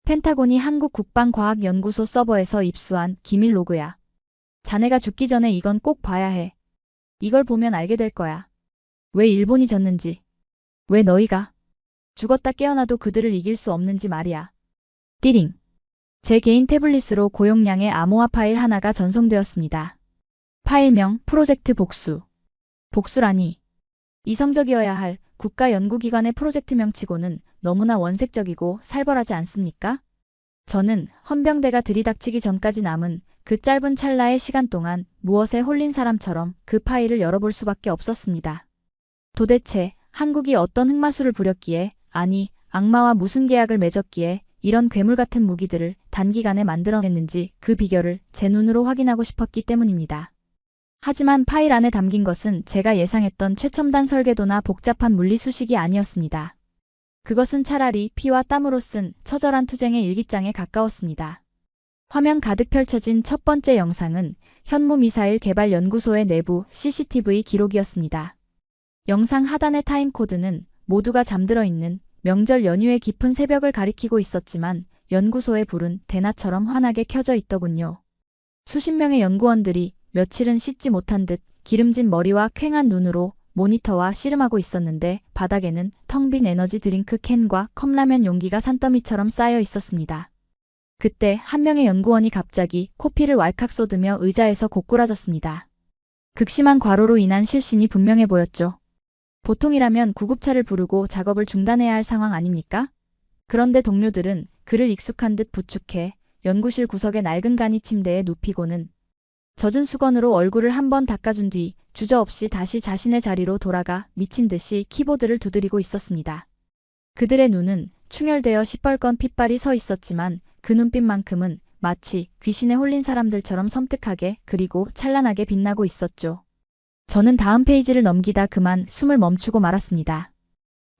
펜타곤이 한국 국방과학연구소 서버에서 입수한 기밀 로그야. 자네가 죽기 전에 이건 꼭 봐야 해. 이걸 보면 알게 될 거야. 왜 일본이 졌는지. 왜 너희가 죽었다 깨어나도 그들을 이길 수 없는지 말이야. 띠링. 제 개인 태블릿으로 고용량의 암호화 파일 하나가 전송되었습니다. 파일명 프로젝트 복수. 복수라니. 이성적이어야 할 국가연구기관의 프로젝트명치고는 너무나 원색적이고 살벌하지 않습니까? 저는 헌병대가 들이닥치기 전까지 남은 그 짧은 찰나의 시간 동안 무엇에 홀린 사람처럼 그 파일을 열어볼 수밖에 없었습니다. 도대체 한국이 어떤 흑마술을 부렸기에, 아니 악마와 무슨 계약을 맺었기에 이런 괴물 같은 무기들을 단기간에 만들어냈는지 그 비결을 제 눈으로 확인하고 싶었기 때문입니다. 하지만 파일 안에 담긴 것은 제가 예상했던 최첨단 설계도나 복잡한 물리수식이 아니었습니다. 그것은 차라리 피와 땀으로 쓴 처절한 투쟁의 일기장에 가까웠습니다. 화면 가득 펼쳐진 첫 번째 영상은 현무미사일 개발연구소의 내부 CCTV 기록이었습니다. 영상 하단의 타임코드는 모두가 잠들어 있는 명절 연휴의 깊은 새벽을 가리키고 있었지만 연구소의 불은 대낮처럼 환하게 켜져 있더군요. 수십 명의 연구원들이 며칠은 씻지 못한 듯 기름진 머리와 퀭한 눈으로 모니터와 씨름하고 있었는데 바닥에는 텅 빈 에너지 드링크 캔과 컵라면 용기가 산더미처럼 쌓여 있었습니다. 그때 한 명의 연구원이 갑자기 코피를 왈칵 쏟으며 의자에서 고꾸라졌습니다. 극심한 과로로 인한 실신이 분명해 보였죠. 보통이라면 구급차를 부르고 작업을 중단해야 할 상황 아닙니까? 그런데 동료들은 그를 익숙한 듯 부축해 연구실 구석의 낡은 간이 침대에 눕히고는 젖은 수건으로 얼굴을 한번 닦아준 뒤 주저없이 다시 자신의 자리로 돌아가 미친 듯이 키보드를 두드리고 있었습니다. 그들의 눈은 충혈되어 시뻘건 핏발이 서 있었지만 그 눈빛만큼은 마치 귀신에 홀린 사람들처럼 섬뜩하게 그리고 찬란하게 빛나고 있었죠. 저는 다음 페이지를 넘기다 그만 숨을 멈추고 말았습니다.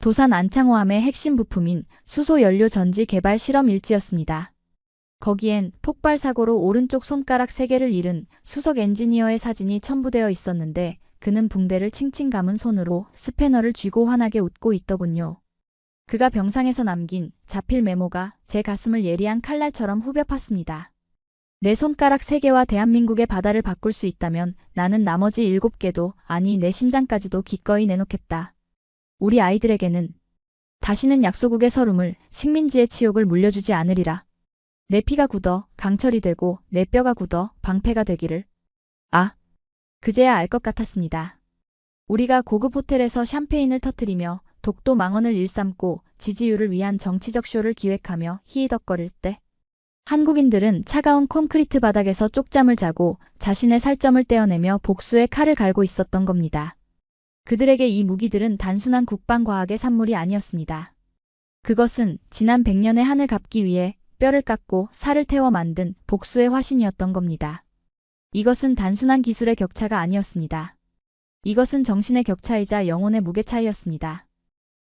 도산 안창호함의 핵심 부품인 수소연료 전지 개발 실험 일지였습니다. 거기엔 폭발 사고로 오른쪽 손가락 3개를 잃은 수석 엔지니어의 사진이 첨부되어 있었는데 그는 붕대를 칭칭 감은 손으로 스패너를 쥐고 환하게 웃고 있더군요. 그가 병상에서 남긴 자필 메모가 제 가슴을 예리한 칼날처럼 후벼 팠습니다. 내 손가락 3개와 대한민국의 바다를 바꿀 수 있다면 나는 나머지 7개도 아니 내 심장까지도 기꺼이 내놓겠다. 우리 아이들에게는 다시는 약소국의 서름을 식민지의 치욕을 물려주지 않으리라. 내 피가 굳어 강철이 되고 내 뼈가 굳어 방패가 되기를. 아, 그제야 알 것 같았습니다. 우리가 고급 호텔에서 샴페인을 터뜨리며 독도 망언을 일삼고 지지율을 위한 정치적 쇼를 기획하며 히히덕거릴 때 한국인들은 차가운 콘크리트 바닥에서 쪽잠을 자고 자신의 살점을 떼어내며 복수의 칼을 갈고 있었던 겁니다. 그들에게 이 무기들은 단순한 국방과학의 산물이 아니었습니다. 그것은 지난 100년의 한을 갚기 위해 뼈를 깎고 살을 태워 만든 복수의 화신이었던 겁니다. 이것은 단순한 기술의 격차가 아니었습니다. 이것은 정신의 격차이자 영혼의 무게 차이였습니다.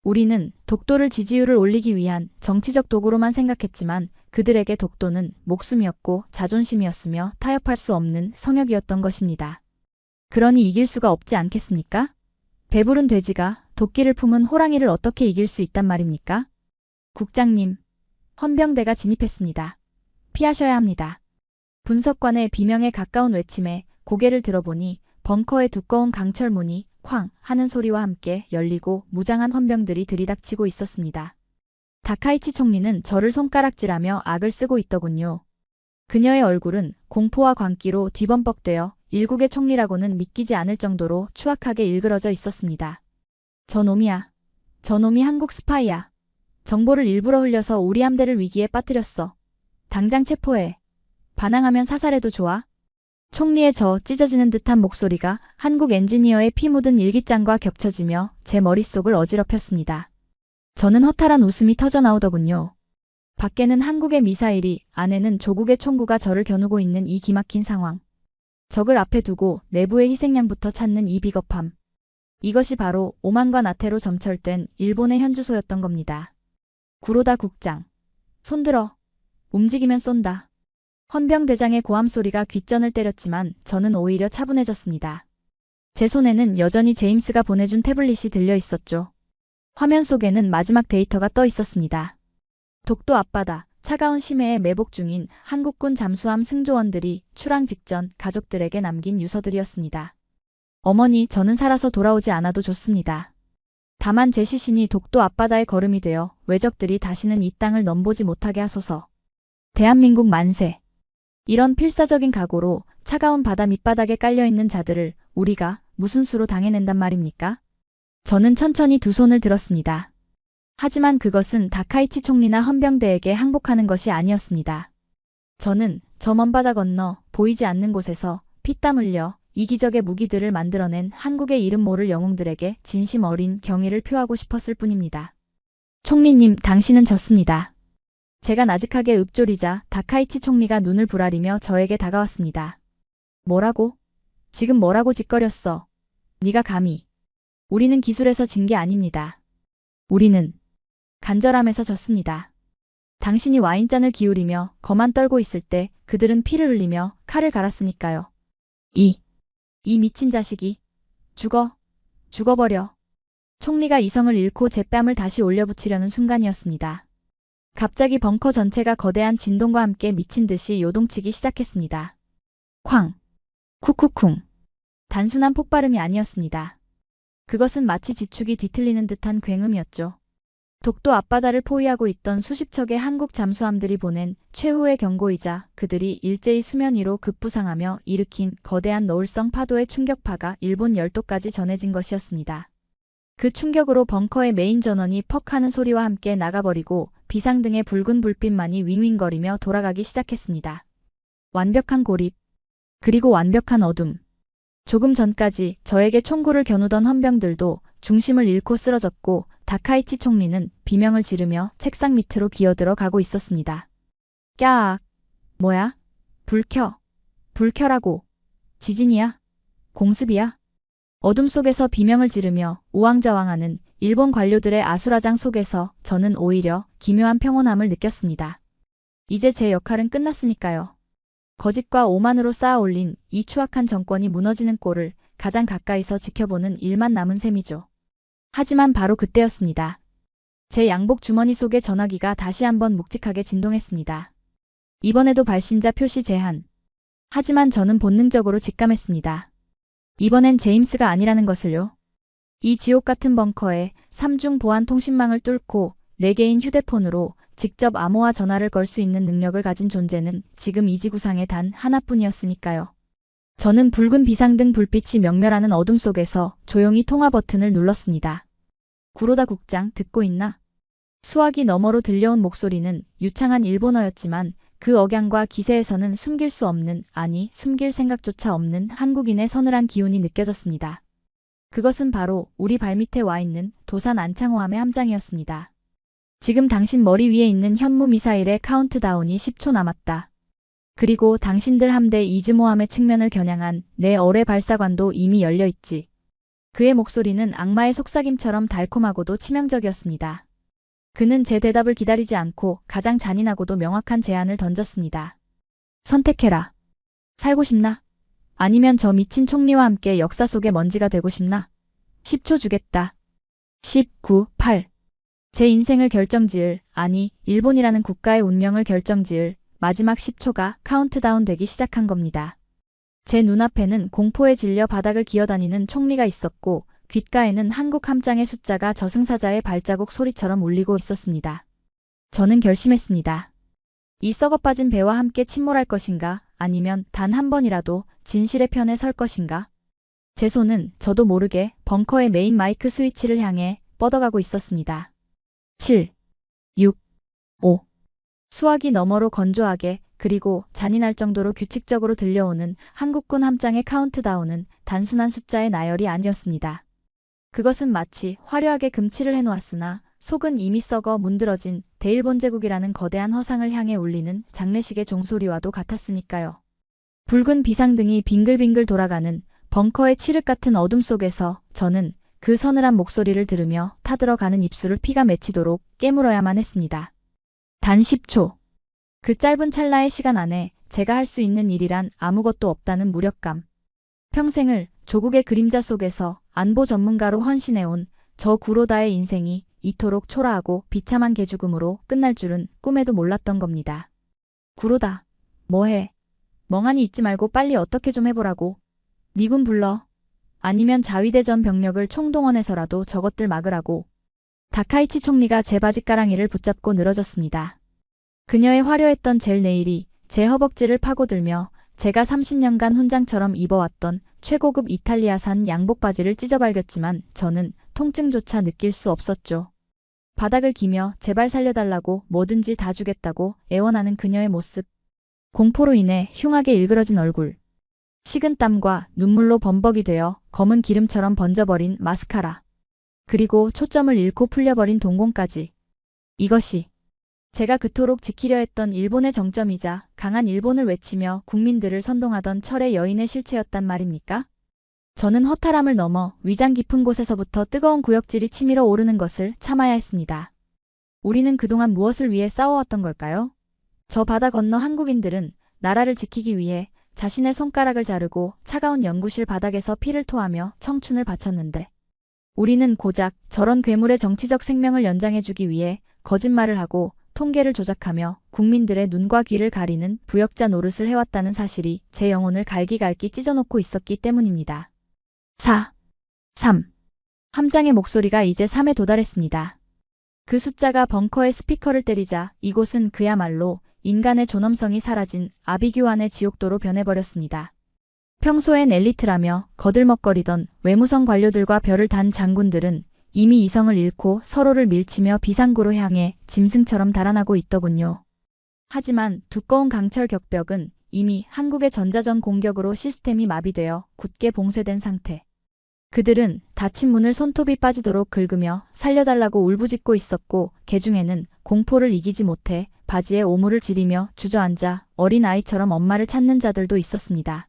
우리는 독도를 지지율을 올리기 위한 정치적 도구로만 생각했지만 그들에게 독도는 목숨이었고 자존심이었으며 타협할 수 없는 성역이었던 것입니다. 그러니 이길 수가 없지 않겠습니까? 배부른 돼지가 도끼를 품은 호랑이를 어떻게 이길 수 있단 말입니까? 국장님, 헌병대가 진입했습니다. 피하셔야 합니다. 분석관의 비명에 가까운 외침에 고개를 들어보니 벙커의 두꺼운 강철문이 쾅 하는 소리와 함께 열리고 무장한 헌병들이 들이닥치고 있었습니다. 다카이치 총리는 저를 손가락질하며 악을 쓰고 있더군요. 그녀의 얼굴은 공포와 광기로 뒤범벅되어 일국의 총리라고는 믿기지 않을 정도로 추악하게 일그러져 있었습니다. 저놈이야. 저놈이 한국 스파이야. 정보를 일부러 흘려서 우리 함대를 위기에 빠뜨렸어. 당장 체포해. 반항하면 사살해도 좋아. 총리의 저 찢어지는 듯한 목소리가 한국 엔지니어의 피 묻은 일기장과 겹쳐지며 제 머릿속을 어지럽혔습니다. 저는 허탈한 웃음이 터져나오더군요. 밖에는 한국의 미사일이, 안에는 조국의 총구가 저를 겨누고 있는 이 기막힌 상황. 적을 앞에 두고 내부의 희생양부터 찾는 이 비겁함. 이것이 바로 오만과 나태로 점철된 일본의 현주소였던 겁니다. 구로다 국장. 손들어. 움직이면 쏜다. 헌병대장의 고함 소리가 귓전을 때렸지만 저는 오히려 차분해졌습니다. 제 손에는 여전히 제임스가 보내준 태블릿이 들려 있었죠. 화면 속에는 마지막 데이터가 떠 있었습니다. 독도 앞바다, 차가운 심해에 매복 중인 한국군 잠수함 승조원들이 출항 직전 가족들에게 남긴 유서들이었습니다. 어머니, 저는 살아서 돌아오지 않아도 좋습니다. 다만 제 시신이 독도 앞바다의 거름이 되어 외적들이 다시는 이 땅을 넘보지 못하게 하소서. 대한민국 만세. 이런 필사적인 각오로 차가운 바다 밑바닥에 깔려있는 자들을 우리가 무슨 수로 당해낸단 말입니까? 저는 천천히 두 손을 들었습니다. 하지만 그것은 다카이치 총리나 헌병대에게 항복하는 것이 아니었습니다. 저는 저 먼 바다 건너 보이지 않는 곳에서 피땀 흘려 이기적의 무기들을 만들어낸 한국의 이름 모를 영웅들에게 진심 어린 경의를 표하고 싶었을 뿐입니다. 총리님, 당신은 졌습니다. 제가 나직하게 읊조리자 다카이치 총리가 눈을 부라리며 저에게 다가왔습니다. 뭐라고? 지금 뭐라고 짓거렸어? 네가 감히. 우리는 기술에서 진 게 아닙니다. 우리는 간절함에서 졌습니다. 당신이 와인잔을 기울이며 거만 떨고 있을 때 그들은 피를 흘리며 칼을 갈았으니까요. 이 미친 자식이. 죽어버려. 총리가 이성을 잃고 제 뺨을 다시 올려붙이려는 순간이었습니다. 갑자기 벙커 전체가 거대한 진동과 함께 미친 듯이 요동치기 시작했습니다. 쾅! 쿡쿡쿵! 단순한 폭발음이 아니었습니다. 그것은 마치 지축이 뒤틀리는 듯한 굉음이었죠. 독도 앞바다를 포위하고 있던 수십 척의 한국 잠수함들이 보낸 최후의 경고이자 그들이 일제히 수면 위로 급부상하며 일으킨 거대한 노을성 파도의 충격파가 일본 열도까지 전해진 것이었습니다. 그 충격으로 벙커의 메인 전원이 퍽 하는 소리와 함께 나가버리고 비상등의 붉은 불빛만이 윙윙거리며 돌아가기 시작했습니다. 완벽한 고립, 그리고 완벽한 어둠. 조금 전까지 저에게 총구를 겨누던 헌병들도 중심을 잃고 쓰러졌고 다카이치 총리는 비명을 지르며 책상 밑으로 기어들어 가고 있었습니다. 꺄악. 뭐야? 불 켜. 불 켜라고. 지진이야? 공습이야? 어둠 속에서 비명을 지르며 우왕좌왕하는 일본 관료들의 아수라장 속에서 저는 오히려 기묘한 평온함을 느꼈습니다. 이제 제 역할은 끝났으니까요. 거짓과 오만으로 쌓아 올린 이 추악한 정권이 무너지는 꼴을 가장 가까이서 지켜보는 일만 남은 셈이죠. 하지만 바로 그때였습니다. 제 양복 주머니 속의 전화기가 다시 한번 묵직하게 진동했습니다. 이번에도 발신자 표시 제한. 하지만 저는 본능적으로 직감했습니다. 이번엔 제임스가 아니라는 것을요. 이 지옥 같은 벙커에 3중 보안 통신망을 뚫고 4개인 휴대폰으로 직접 암호화 전화를 걸 수 있는 능력을 가진 존재는 지금 이 지구상에 단 하나뿐이었으니까요. 저는 붉은 비상등 불빛이 명멸하는 어둠 속에서 조용히 통화 버튼을 눌렀습니다. 구로다 국장, 듣고 있나? 수화기 너머로 들려온 목소리는 유창한 일본어였지만 그 억양과 기세에서는 숨길 수 없는, 아니 숨길 생각조차 없는 한국인의 서늘한 기운이 느껴졌습니다. 그것은 바로 우리 발밑에 와 있는 도산 안창호함의 함장이었습니다. 지금 당신 머리 위에 있는 현무 미사일의 카운트다운이 10초 남았다. 그리고 당신들 함대 이즈모함의 측면을 겨냥한 내 어뢰 발사관도 이미 열려있지. 그의 목소리는 악마의 속삭임처럼 달콤하고도 치명적이었습니다. 그는 제 대답을 기다리지 않고 가장 잔인하고도 명확한 제안을 던졌습니다. 선택해라. 살고 싶나? 아니면 저 미친 총리와 함께 역사 속의 먼지가 되고 싶나? 10초 주겠다. 10, 9, 8. 제 인생을 결정지을, 아니 일본이라는 국가의 운명을 결정지을 마지막 10초가 카운트다운 되기 시작한 겁니다. 제 눈앞에는 공포에 질려 바닥을 기어다니는 총리가 있었고 귓가에는 한국 함장의 숫자가 저승사자의 발자국 소리처럼 울리고 있었습니다. 저는 결심했습니다. 이 썩어빠진 배와 함께 침몰할 것인가, 아니면 단 한 번이라도 진실의 편에 설 것인가? 제 손은 저도 모르게 벙커의 메인 마이크 스위치를 향해 뻗어가고 있었습니다. 7, 6, 5. 수화기 너머로 건조하게 그리고 잔인할 정도로 규칙적으로 들려오는 한국군 함장의 카운트다운은 단순한 숫자의 나열이 아니었습니다. 그것은 마치 화려하게 금칠을 해놓았으나 속은 이미 썩어 문드러진 대일본 제국이라는 거대한 허상을 향해 울리는 장례식의 종소리와도 같았으니까요. 붉은 비상등이 빙글빙글 돌아가는 벙커의 칠흑 같은 어둠 속에서 저는 그 서늘한 목소리를 들으며 타들어가는 입술을 피가 맺히도록 깨물어야만 했습니다. 단 10초. 그 짧은 찰나의 시간 안에 제가 할 수 있는 일이란 아무것도 없다는 무력감. 평생을 조국의 그림자 속에서 안보 전문가로 헌신해온 저 구로다의 인생이 이토록 초라하고 비참한 개죽음으로 끝날 줄은 꿈에도 몰랐던 겁니다. 구로다. 뭐해? 멍하니 있지 말고 빨리 어떻게 좀 해보라고. 미군 불러. 아니면 자위대전 병력을 총동원해서라도 저것들 막으라고. 다카이치 총리가 제 바짓가랑이를 붙잡고 늘어졌습니다. 그녀의 화려했던 젤 네일이 제 허벅지를 파고들며 제가 30년간 훈장처럼 입어왔던 최고급 이탈리아산 양복 바지를 찢어발겼지만 저는 통증조차 느낄 수 없었죠. 바닥을 기며 제발 살려달라고 뭐든지 다 주겠다고 애원하는 그녀의 모습. 공포로 인해 흉하게 일그러진 얼굴. 식은 땀과 눈물로 범벅이 되어 검은 기름처럼 번져버린 마스카라. 그리고 초점을 잃고 풀려버린 동공까지. 이것이 제가 그토록 지키려 했던 일본의 정점이자 강한 일본을 외치며 국민들을 선동하던 철의 여인의 실체였단 말입니까? 저는 허탈함을 넘어 위장 깊은 곳에서부터 뜨거운 구역질이 치밀어 오르는 것을 참아야 했습니다. 우리는 그동안 무엇을 위해 싸워왔던 걸까요? 저 바다 건너 한국인들은 나라를 지키기 위해 자신의 손가락을 자르고 차가운 연구실 바닥에서 피를 토하며 청춘을 바쳤는데 우리는 고작 저런 괴물의 정치적 생명을 연장해주기 위해 거짓말을 하고 통계를 조작하며 국민들의 눈과 귀를 가리는 부역자 노릇을 해왔다는 사실이 제 영혼을 갈기갈기 찢어놓고 있었기 때문입니다. 4. 3. 함장의 목소리가 이제 3에 도달했습니다. 그 숫자가 벙커의 스피커를 때리자 이곳은 그야말로 인간의 존엄성이 사라진 아비규환의 지옥도로 변해버렸습니다. 평소엔 엘리트라며 거들먹거리던 외무성 관료들과 별을 단 장군들은 이미 이성을 잃고 서로를 밀치며 비상구로 향해 짐승처럼 달아나고 있더군요. 하지만 두꺼운 강철 격벽은 이미 한국의 전자전 공격으로 시스템이 마비되어 굳게 봉쇄된 상태. 그들은 닫힌 문을 손톱이 빠지도록 긁으며 살려달라고 울부짖고 있었고 개중에는 공포를 이기지 못해 바지에 오물을 지리며 주저앉아 어린 아이처럼 엄마를 찾는 자들도 있었습니다.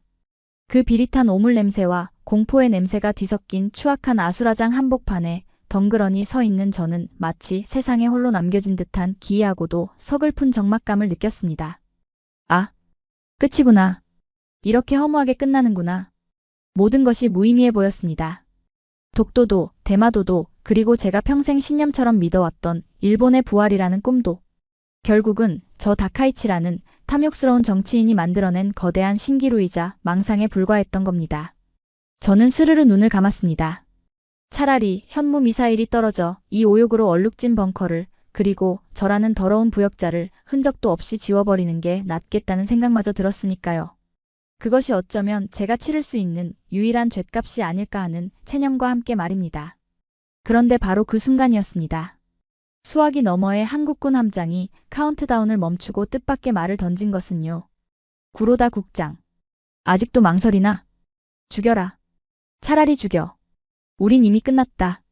그 비릿한 오물 냄새와 공포의 냄새가 뒤섞인 추악한 아수라장 한복판에 덩그러니 서 있는 저는 마치 세상에 홀로 남겨진 듯한 기이하고도 서글픈 적막감을 느꼈습니다. 아, 끝이구나. 이렇게 허무하게 끝나는구나. 모든 것이 무의미해 보였습니다. 독도도, 대마도도, 그리고 제가 평생 신념처럼 믿어왔던 일본의 부활이라는 꿈도 결국은 저 다카이치라는 탐욕스러운 정치인이 만들어낸 거대한 신기루이자 망상에 불과했던 겁니다. 저는 스르르 눈을 감았습니다. 차라리 현무 미사일이 떨어져 이 오욕으로 얼룩진 벙커를 그리고 저라는 더러운 부역자를 흔적도 없이 지워버리는 게 낫겠다는 생각마저 들었으니까요. 그것이 어쩌면 제가 치를 수 있는 유일한 죗값이 아닐까 하는 체념과 함께 말입니다. 그런데 바로 그 순간이었습니다. 수화기 너머의 한국군 함장이 카운트다운을 멈추고 뜻밖의 말을 던진 것은요. 구로다 국장. 아직도 망설이나? 죽여라. 차라리 죽여. 우린 이미 끝났다.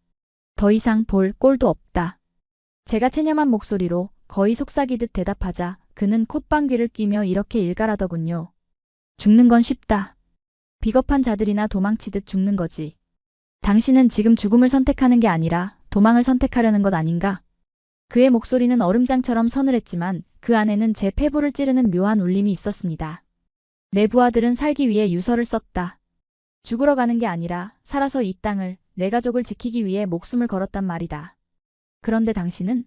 더 이상 볼 꼴도 없다. 제가 체념한 목소리로 거의 속삭이듯 대답하자 그는 콧방귀를 뀌며 이렇게 일갈하더군요. 죽는 건 쉽다. 비겁한 자들이나 도망치듯 죽는 거지. 당신은 지금 죽음을 선택하는 게 아니라 도망을 선택하려는 것 아닌가? 그의 목소리는 얼음장처럼 서늘했지만 그 안에는 제 폐부를 찌르는 묘한 울림이 있었습니다. 내 부하들은 살기 위해 유서를 썼다. 죽으러 가는 게 아니라 살아서 이 땅을, 내 가족을 지키기 위해 목숨을 걸었단 말이다. 그런데 당신은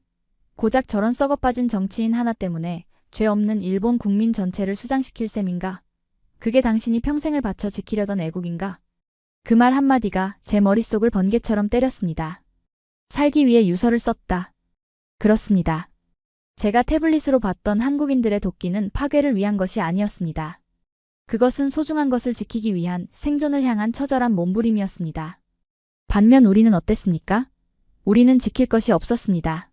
고작 저런 썩어빠진 정치인 하나 때문에 죄 없는 일본 국민 전체를 수장시킬 셈인가? 그게 당신이 평생을 바쳐 지키려던 애국인가? 그 말 한마디가 제 머릿속을 번개처럼 때렸습니다. 살기 위해 유서를 썼다. 그렇습니다. 제가 태블릿으로 봤던 한국인들의 도끼는 파괴를 위한 것이 아니었습니다. 그것은 소중한 것을 지키기 위한 생존을 향한 처절한 몸부림이었습니다. 반면 우리는 어땠습니까? 우리는 지킬 것이 없었습니다.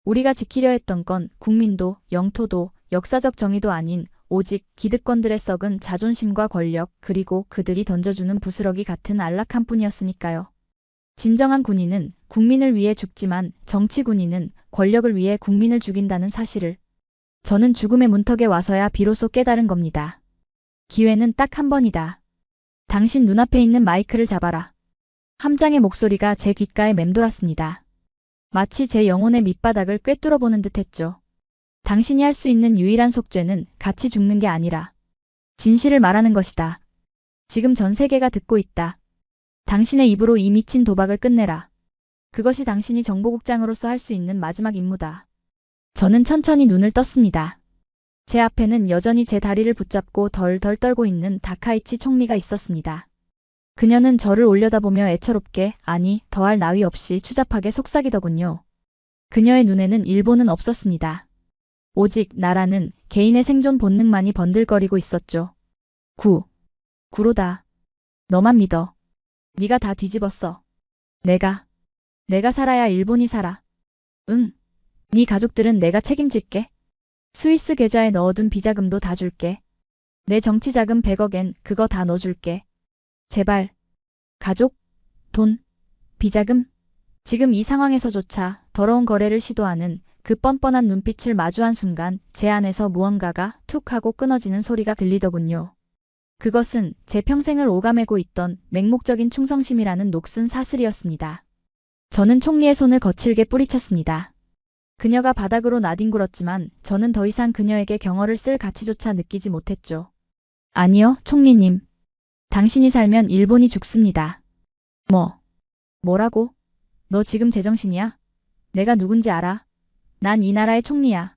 우리가 지키려 했던 건 국민도, 영토도, 역사적 정의도 아닌 오직 기득권들의 썩은 자존심과 권력 그리고 그들이 던져주는 부스러기 같은 안락함 뿐이었으니까요. 진정한 군인은 국민을 위해 죽지만 정치 군인은 권력을 위해 국민을 죽인다는 사실을 저는 죽음의 문턱에 와서야 비로소 깨달은 겁니다. 기회는 딱 한 번이다. 당신 눈앞에 있는 마이크를 잡아라. 함장의 목소리가 제 귓가에 맴돌았습니다. 마치 제 영혼의 밑바닥을 꿰뚫어 보는 듯 했죠. 당신이 할 수 있는 유일한 속죄는 같이 죽는 게 아니라 진실을 말하는 것이다. 지금 전 세계가 듣고 있다. 당신의 입으로 이 미친 도박을 끝내라. 그것이 당신이 정보국장으로서 할 수 있는 마지막 임무다. 저는 천천히 눈을 떴습니다. 제 앞에는 여전히 제 다리를 붙잡고 덜덜 떨고 있는 다카이치 총리가 있었습니다. 그녀는 저를 올려다보며 애처롭게 아니 더할 나위 없이 추잡하게 속삭이더군요. 그녀의 눈에는 일본은 없었습니다. 오직 나라는 개인의 생존 본능만이 번들거리고 있었죠. 구로다. 너만 믿어. 네가 다 뒤집었어. 내가 살아야 일본이 살아. 응. 네 가족들은 내가 책임질게. 스위스 계좌에 넣어둔 비자금도 다 줄게. 내 정치자금 100억엔 그거 다 넣어줄게. 제발. 가족? 돈? 비자금? 지금 이 상황에서조차 더러운 거래를 시도하는 그 뻔뻔한 눈빛을 마주한 순간 제 안에서 무언가가 툭 하고 끊어지는 소리가 들리더군요. 그것은 제 평생을 오가매고 있던 맹목적인 충성심이라는 녹슨 사슬이었습니다. 저는 총리의 손을 거칠게 뿌리쳤습니다. 그녀가 바닥으로 나뒹굴었지만 저는 더 이상 그녀에게 경어를 쓸 가치조차 느끼지 못했죠. 아니요, 총리님. 당신이 살면 일본이 죽습니다. 뭐라고? 너 지금 제정신이야? 내가 누군지 알아? 난 이 나라의 총리야.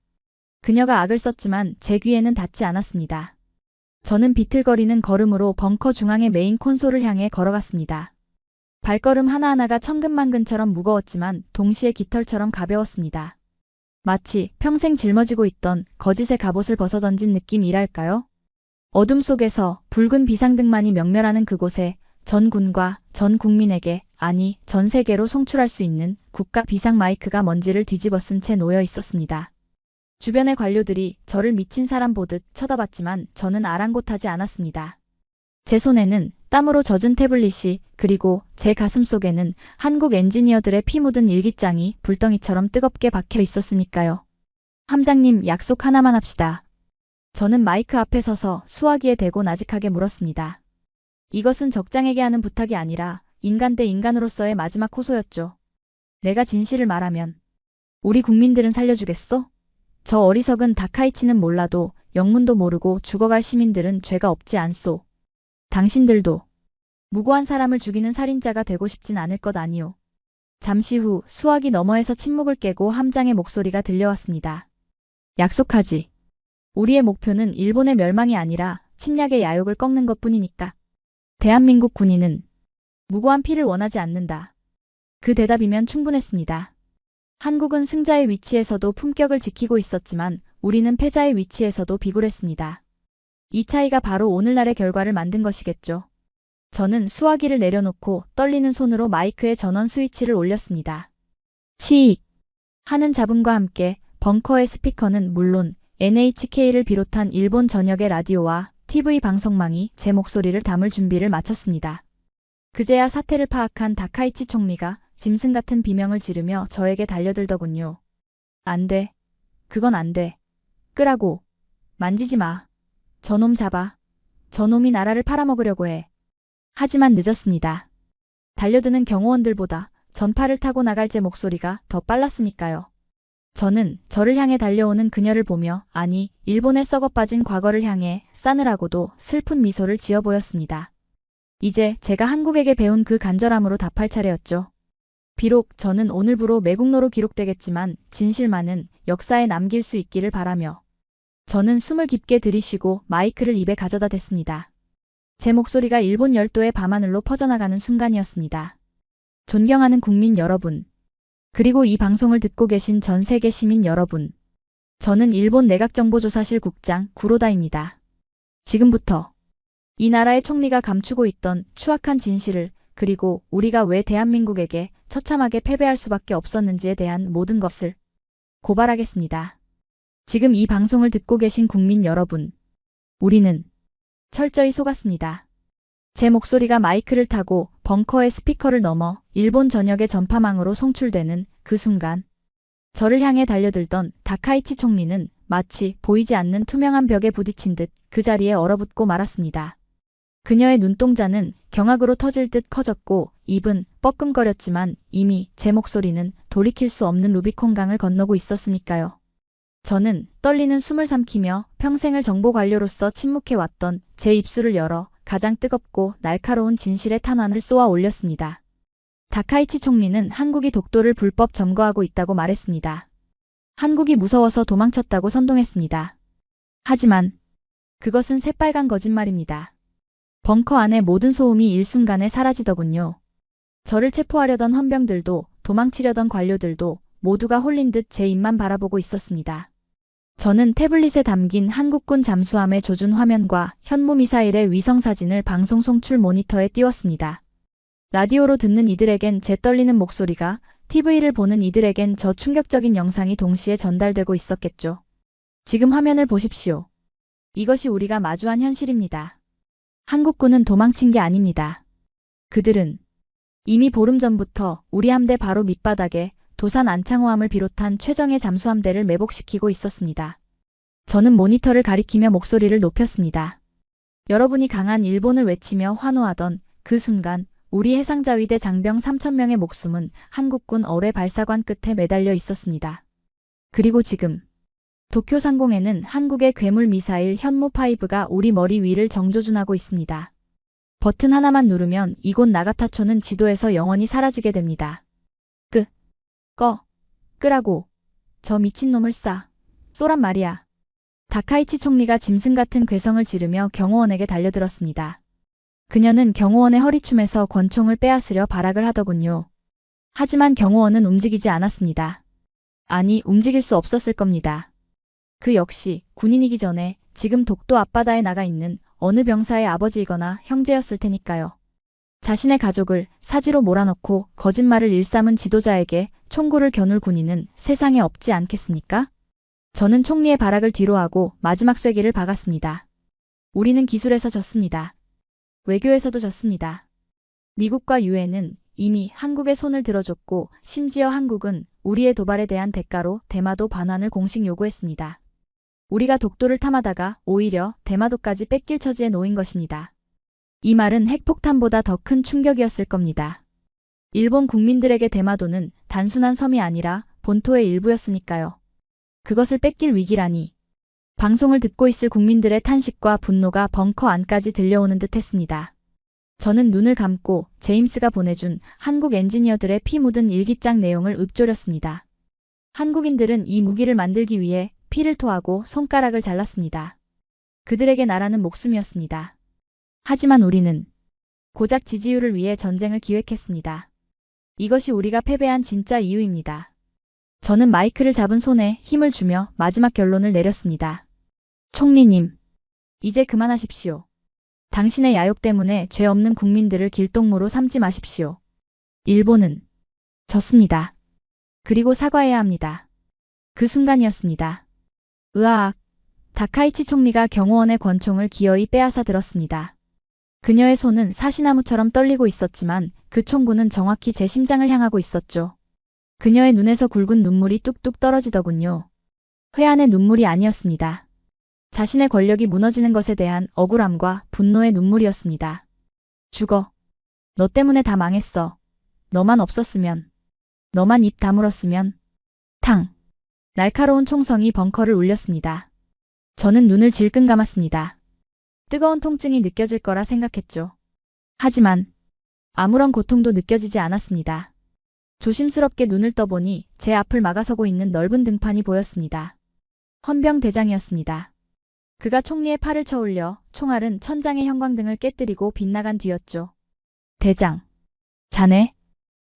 그녀가 악을 썼지만 제 귀에는 닿지 않았습니다. 저는 비틀거리는 걸음으로 벙커 중앙의 메인 콘솔을 향해 걸어갔습니다. 발걸음 하나하나가 천근만근처럼 무거웠지만 동시에 깃털처럼 가벼웠습니다. 마치 평생 짊어지고 있던 거짓의 갑옷을 벗어던진 느낌이랄까요? 어둠 속에서 붉은 비상등만이 명멸하는 그곳에 전 군과 전 국민에게, 아니 전 세계로 송출할 수 있는 국가 비상 마이크가 먼지를 뒤집어 쓴 채 놓여 있었습니다. 주변의 관료들이 저를 미친 사람 보듯 쳐다봤지만 저는 아랑곳하지 않았습니다. 제 손에는 땀으로 젖은 태블릿이, 그리고 제 가슴 속에는 한국 엔지니어들의 피 묻은 일기장이 불덩이처럼 뜨겁게 박혀 있었으니까요. 함장님, 약속 하나만 합시다. 저는 마이크 앞에 서서 수화기에 대고 나직하게 물었습니다. 이것은 적장에게 하는 부탁이 아니라 인간 대 인간으로서의 마지막 호소였죠. 내가 진실을 말하면 우리 국민들은 살려주겠어? 저 어리석은 다카이치는 몰라도 영문도 모르고 죽어갈 시민들은 죄가 없지 않소. 당신들도 무고한 사람을 죽이는 살인자가 되고 싶진 않을 것 아니오. 잠시 후 수화기 너머에서 침묵을 깨고 함장의 목소리가 들려왔습니다. 약속하지. 우리의 목표는 일본의 멸망이 아니라 침략의 야욕을 꺾는 것뿐이니까. 대한민국 군인은 무고한 피를 원하지 않는다. 그 대답이면 충분했습니다. 한국은 승자의 위치에서도 품격을 지키고 있었지만 우리는 패자의 위치에서도 비굴했습니다. 이 차이가 바로 오늘날의 결과를 만든 것이겠죠. 저는 수화기를 내려놓고 떨리는 손으로 마이크의 전원 스위치를 올렸습니다. 치익 하는 잡음과 함께 벙커의 스피커는 물론 NHK를 비롯한 일본 전역의 라디오와 TV 방송망이 제 목소리를 담을 준비를 마쳤습니다. 그제야 사태를 파악한 다카이치 총리가 짐승 같은 비명을 지르며 저에게 달려들더군요. 안 돼. 그건 안 돼. 끄라고. 만지지 마. 저놈 잡아. 저놈이 나라를 팔아먹으려고 해. 하지만 늦었습니다. 달려드는 경호원들보다 전파를 타고 나갈 제 목소리가 더 빨랐으니까요. 저는 저를 향해 달려오는 그녀를 보며, 아니 일본의 썩어빠진 과거를 향해 싸늘하고도 슬픈 미소를 지어 보였습니다. 이제 제가 한국에게 배운 그 간절함으로 답할 차례였죠. 비록 저는 오늘부로 매국노로 기록되겠지만 진실만은 역사에 남길 수 있기를 바라며 저는 숨을 깊게 들이쉬고 마이크를 입에 가져다 댔습니다. 제 목소리가 일본 열도의 밤하늘로 퍼져나가는 순간이었습니다. 존경하는 국민 여러분, 그리고 이 방송을 듣고 계신 전 세계 시민 여러분, 저는 일본 내각정보조사실 국장 구로다입니다. 지금부터 이 나라의 총리가 감추고 있던 추악한 진실을, 그리고 우리가 왜 대한민국에게 처참하게 패배할 수밖에 없었는지에 대한 모든 것을 고발하겠습니다. 지금 이 방송을 듣고 계신 국민 여러분, 우리는 철저히 속았습니다. 제 목소리가 마이크를 타고 벙커의 스피커를 넘어 일본 전역의 전파망으로 송출되는 그 순간, 저를 향해 달려들던 다카이치 총리는 마치 보이지 않는 투명한 벽에 부딪힌 듯 그 자리에 얼어붙고 말았습니다. 그녀의 눈동자는 경악으로 터질 듯 커졌고 입은 뻐끔거렸지만 이미 제 목소리는 돌이킬 수 없는 루비콘강을 건너고 있었으니까요. 저는 떨리는 숨을 삼키며 평생을 정보관료로서 침묵해왔던 제 입술을 열어 가장 뜨겁고 날카로운 진실의 탄환을 쏘아 올렸습니다. 다카이치 총리는 한국이 독도를 불법 점거하고 있다고 말했습니다. 한국이 무서워서 도망쳤다고 선동했습니다. 하지만 그것은 새빨간 거짓말입니다. 벙커 안의 모든 소음이 일순간에 사라지더군요. 저를 체포하려던 헌병들도 도망치려던 관료들도 모두가 홀린 듯 제 입만 바라보고 있었습니다. 저는 태블릿에 담긴 한국군 잠수함의 조준 화면과 현무미사일의 위성사진을 방송 송출 모니터에 띄웠습니다. 라디오로 듣는 이들에겐 제 떨리는 목소리가, TV를 보는 이들에겐 저 충격적인 영상이 동시에 전달되고 있었겠죠. 지금 화면을 보십시오. 이것이 우리가 마주한 현실입니다. 한국군은 도망친 게 아닙니다. 그들은 이미 보름 전부터 우리 함대 바로 밑바닥에 도산 안창호함을 비롯한 최정예 잠수함대를 매복시키고 있었습니다. 저는 모니터를 가리키며 목소리를 높였습니다. 여러분이 강한 일본을 외치며 환호하던 그 순간 우리 해상자위대 장병 3,000명의 목숨은 한국군 어뢰 발사관 끝에 매달려 있었습니다. 그리고 지금 도쿄 상공에는 한국의 괴물 미사일 현무5가 우리 머리 위를 정조준하고 있습니다. 버튼 하나만 누르면 이곳 나가타초는 지도에서 영원히 사라지게 됩니다. 끄라고. 저 미친놈을 쏘란 말이야. 다카이치 총리가 짐승 같은 괴성을 지르며 경호원에게 달려들었습니다. 그녀는 경호원의 허리춤에서 권총을 빼앗으려 발악을 하더군요. 하지만 경호원은 움직이지 않았습니다. 아니, 움직일 수 없었을 겁니다. 그 역시 군인이기 전에 지금 독도 앞바다에 나가 있는 어느 병사의 아버지이거나 형제였을 테니까요. 자신의 가족을 사지로 몰아넣고 거짓말을 일삼은 지도자에게 총구를 겨눌 군인은 세상에 없지 않겠습니까? 저는 총리의 발악을 뒤로하고 마지막 쐐기를 박았습니다. 우리는 기술에서 졌습니다. 외교에서도 졌습니다. 미국과 유엔은 이미 한국의 손을 들어줬고 심지어 한국은 우리의 도발에 대한 대가로 대마도 반환을 공식 요구했습니다. 우리가 독도를 탐하다가 오히려 대마도까지 뺏길 처지에 놓인 것입니다. 이 말은 핵폭탄보다 더 큰 충격이었을 겁니다. 일본 국민들에게 대마도는 단순한 섬이 아니라 본토의 일부였으니까요. 그것을 뺏길 위기라니. 방송을 듣고 있을 국민들의 탄식과 분노가 벙커 안까지 들려오는 듯 했습니다. 저는 눈을 감고 제임스가 보내준 한국 엔지니어들의 피 묻은 일기장 내용을 읊조렸습니다. 한국인들은 이 무기를 만들기 위해 피를 토하고 손가락을 잘랐습니다. 그들에게 나라는 목숨이었습니다. 하지만 우리는 고작 지지율을 위해 전쟁을 기획했습니다. 이것이 우리가 패배한 진짜 이유입니다. 저는 마이크를 잡은 손에 힘을 주며 마지막 결론을 내렸습니다. 총리님, 이제 그만하십시오. 당신의 야욕 때문에 죄 없는 국민들을 길동무로 삼지 마십시오. 일본은 졌습니다. 그리고 사과해야 합니다. 그 순간이었습니다. 으아악. 다카이치 총리가 경호원의 권총을 기어이 빼앗아 들었습니다. 그녀의 손은 사시나무처럼 떨리고 있었지만 그 총구는 정확히 제 심장을 향하고 있었죠. 그녀의 눈에서 굵은 눈물이 뚝뚝 떨어지더군요. 회한의 눈물이 아니었습니다. 자신의 권력이 무너지는 것에 대한 억울함과 분노의 눈물이었습니다. 죽어. 너 때문에 다 망했어. 너만 없었으면. 너만 입 다물었으면. 탕. 날카로운 총성이 벙커를 울렸습니다. 저는 눈을 질끈 감았습니다. 뜨거운 통증이 느껴질 거라 생각했죠. 하지만 아무런 고통도 느껴지지 않았습니다. 조심스럽게 눈을 떠보니 제 앞을 막아서고 있는 넓은 등판이 보였습니다. 헌병 대장이었습니다. 그가 총리의 팔을 쳐올려 총알은 천장의 형광등을 깨뜨리고 빗나간 뒤였죠. 대장. 자네?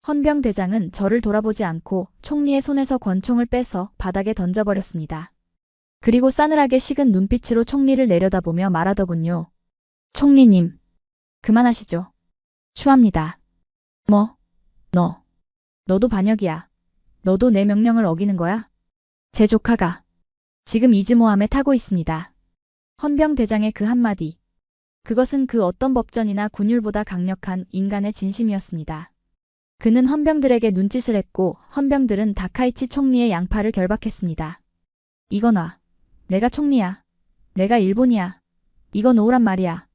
헌병 대장은 저를 돌아보지 않고 총리의 손에서 권총을 빼서 바닥에 던져버렸습니다. 그리고 싸늘하게 식은 눈빛으로 총리를 내려다보며 말하더군요. 총리님, 그만하시죠. 추합니다. 뭐? 너도 반역이야. 너도 내 명령을 어기는 거야? 제 조카가 지금 이즈모함에 타고 있습니다. 헌병 대장의 그 한마디. 그것은 그 어떤 법전이나 군율보다 강력한 인간의 진심이었습니다. 그는 헌병들에게 눈짓을 했고 헌병들은 다카이치 총리의 양팔을 결박했습니다. 이거 놔. 내가 총리야. 내가 일본이야. 이거 놓으란 말이야.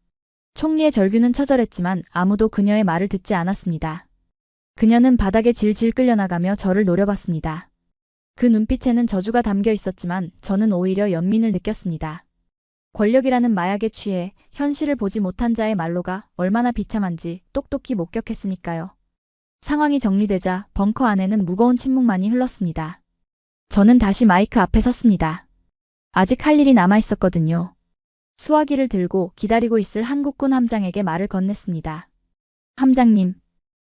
총리의 절규는 처절했지만 아무도 그녀의 말을 듣지 않았습니다. 그녀는 바닥에 질질 끌려나가며 저를 노려봤습니다. 그 눈빛에는 저주가 담겨 있었지만 저는 오히려 연민을 느꼈습니다. 권력이라는 마약에 취해 현실을 보지 못한 자의 말로가 얼마나 비참한지 똑똑히 목격했으니까요. 상황이 정리되자 벙커 안에는 무거운 침묵만이 흘렀습니다. 저는 다시 마이크 앞에 섰습니다. 아직 할 일이 남아있었거든요. 수화기를 들고 기다리고 있을 한국군 함장에게 말을 건넸습니다. 함장님,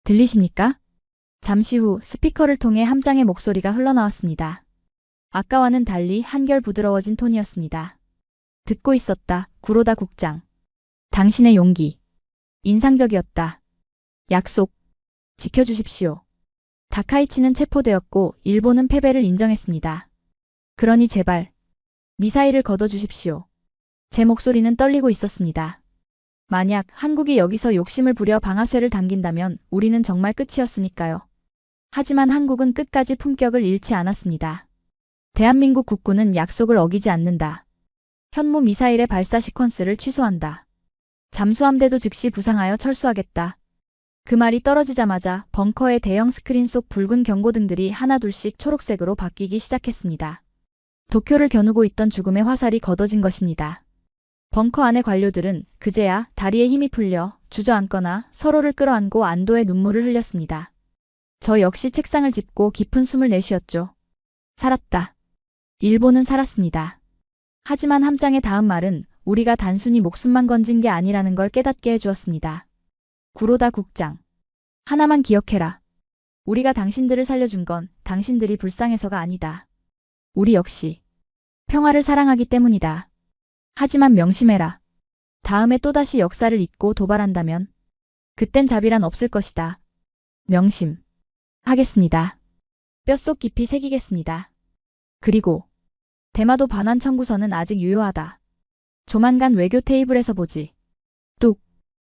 들리십니까? 잠시 후 스피커를 통해 함장의 목소리가 흘러나왔습니다. 아까와는 달리 한결 부드러워진 톤이었습니다. 듣고 있었다, 구로다 국장. 당신의 용기. 인상적이었다. 약속. 지켜주십시오. 다카이치는 체포되었고 일본은 패배를 인정했습니다. 그러니 제발 미사일을 걷어주십시오. 제 목소리는 떨리고 있었습니다. 만약 한국이 여기서 욕심을 부려 방아쇠를 당긴다면 우리는 정말 끝이었으니까요. 하지만 한국은 끝까지 품격을 잃지 않았습니다. 대한민국 국군은 약속을 어기지 않는다. 현무 미사일의 발사 시퀀스를 취소한다. 잠수함대도 즉시 부상하여 철수하겠다. 그 말이 떨어지자마자 벙커의 대형 스크린 속 붉은 경고등들이 하나둘씩 초록색으로 바뀌기 시작했습니다. 도쿄를 겨누고 있던 죽음의 화살이 걷어진 것입니다. 벙커 안의 관료들은 그제야 다리에 힘이 풀려 주저앉거나 서로를 끌어안고 안도의 눈물을 흘렸습니다. 저 역시 책상을 짚고 깊은 숨을 내쉬었죠. 살았다. 일본은 살았습니다. 하지만 함장의 다음 말은 우리가 단순히 목숨만 건진 게 아니라는 걸 깨닫게 해주었습니다. 구로다 국장. 하나만 기억해라. 우리가 당신들을 살려준 건 당신들이 불쌍해서가 아니다. 우리 역시 평화를 사랑하기 때문이다. 하지만 명심해라. 다음에 또다시 역사를 잊고 도발한다면 그땐 자비란 없을 것이다. 명심. 하겠습니다. 뼛속 깊이 새기겠습니다. 그리고 대마도 반환 청구서는 아직 유효하다. 조만간 외교 테이블에서 보지. 뚝.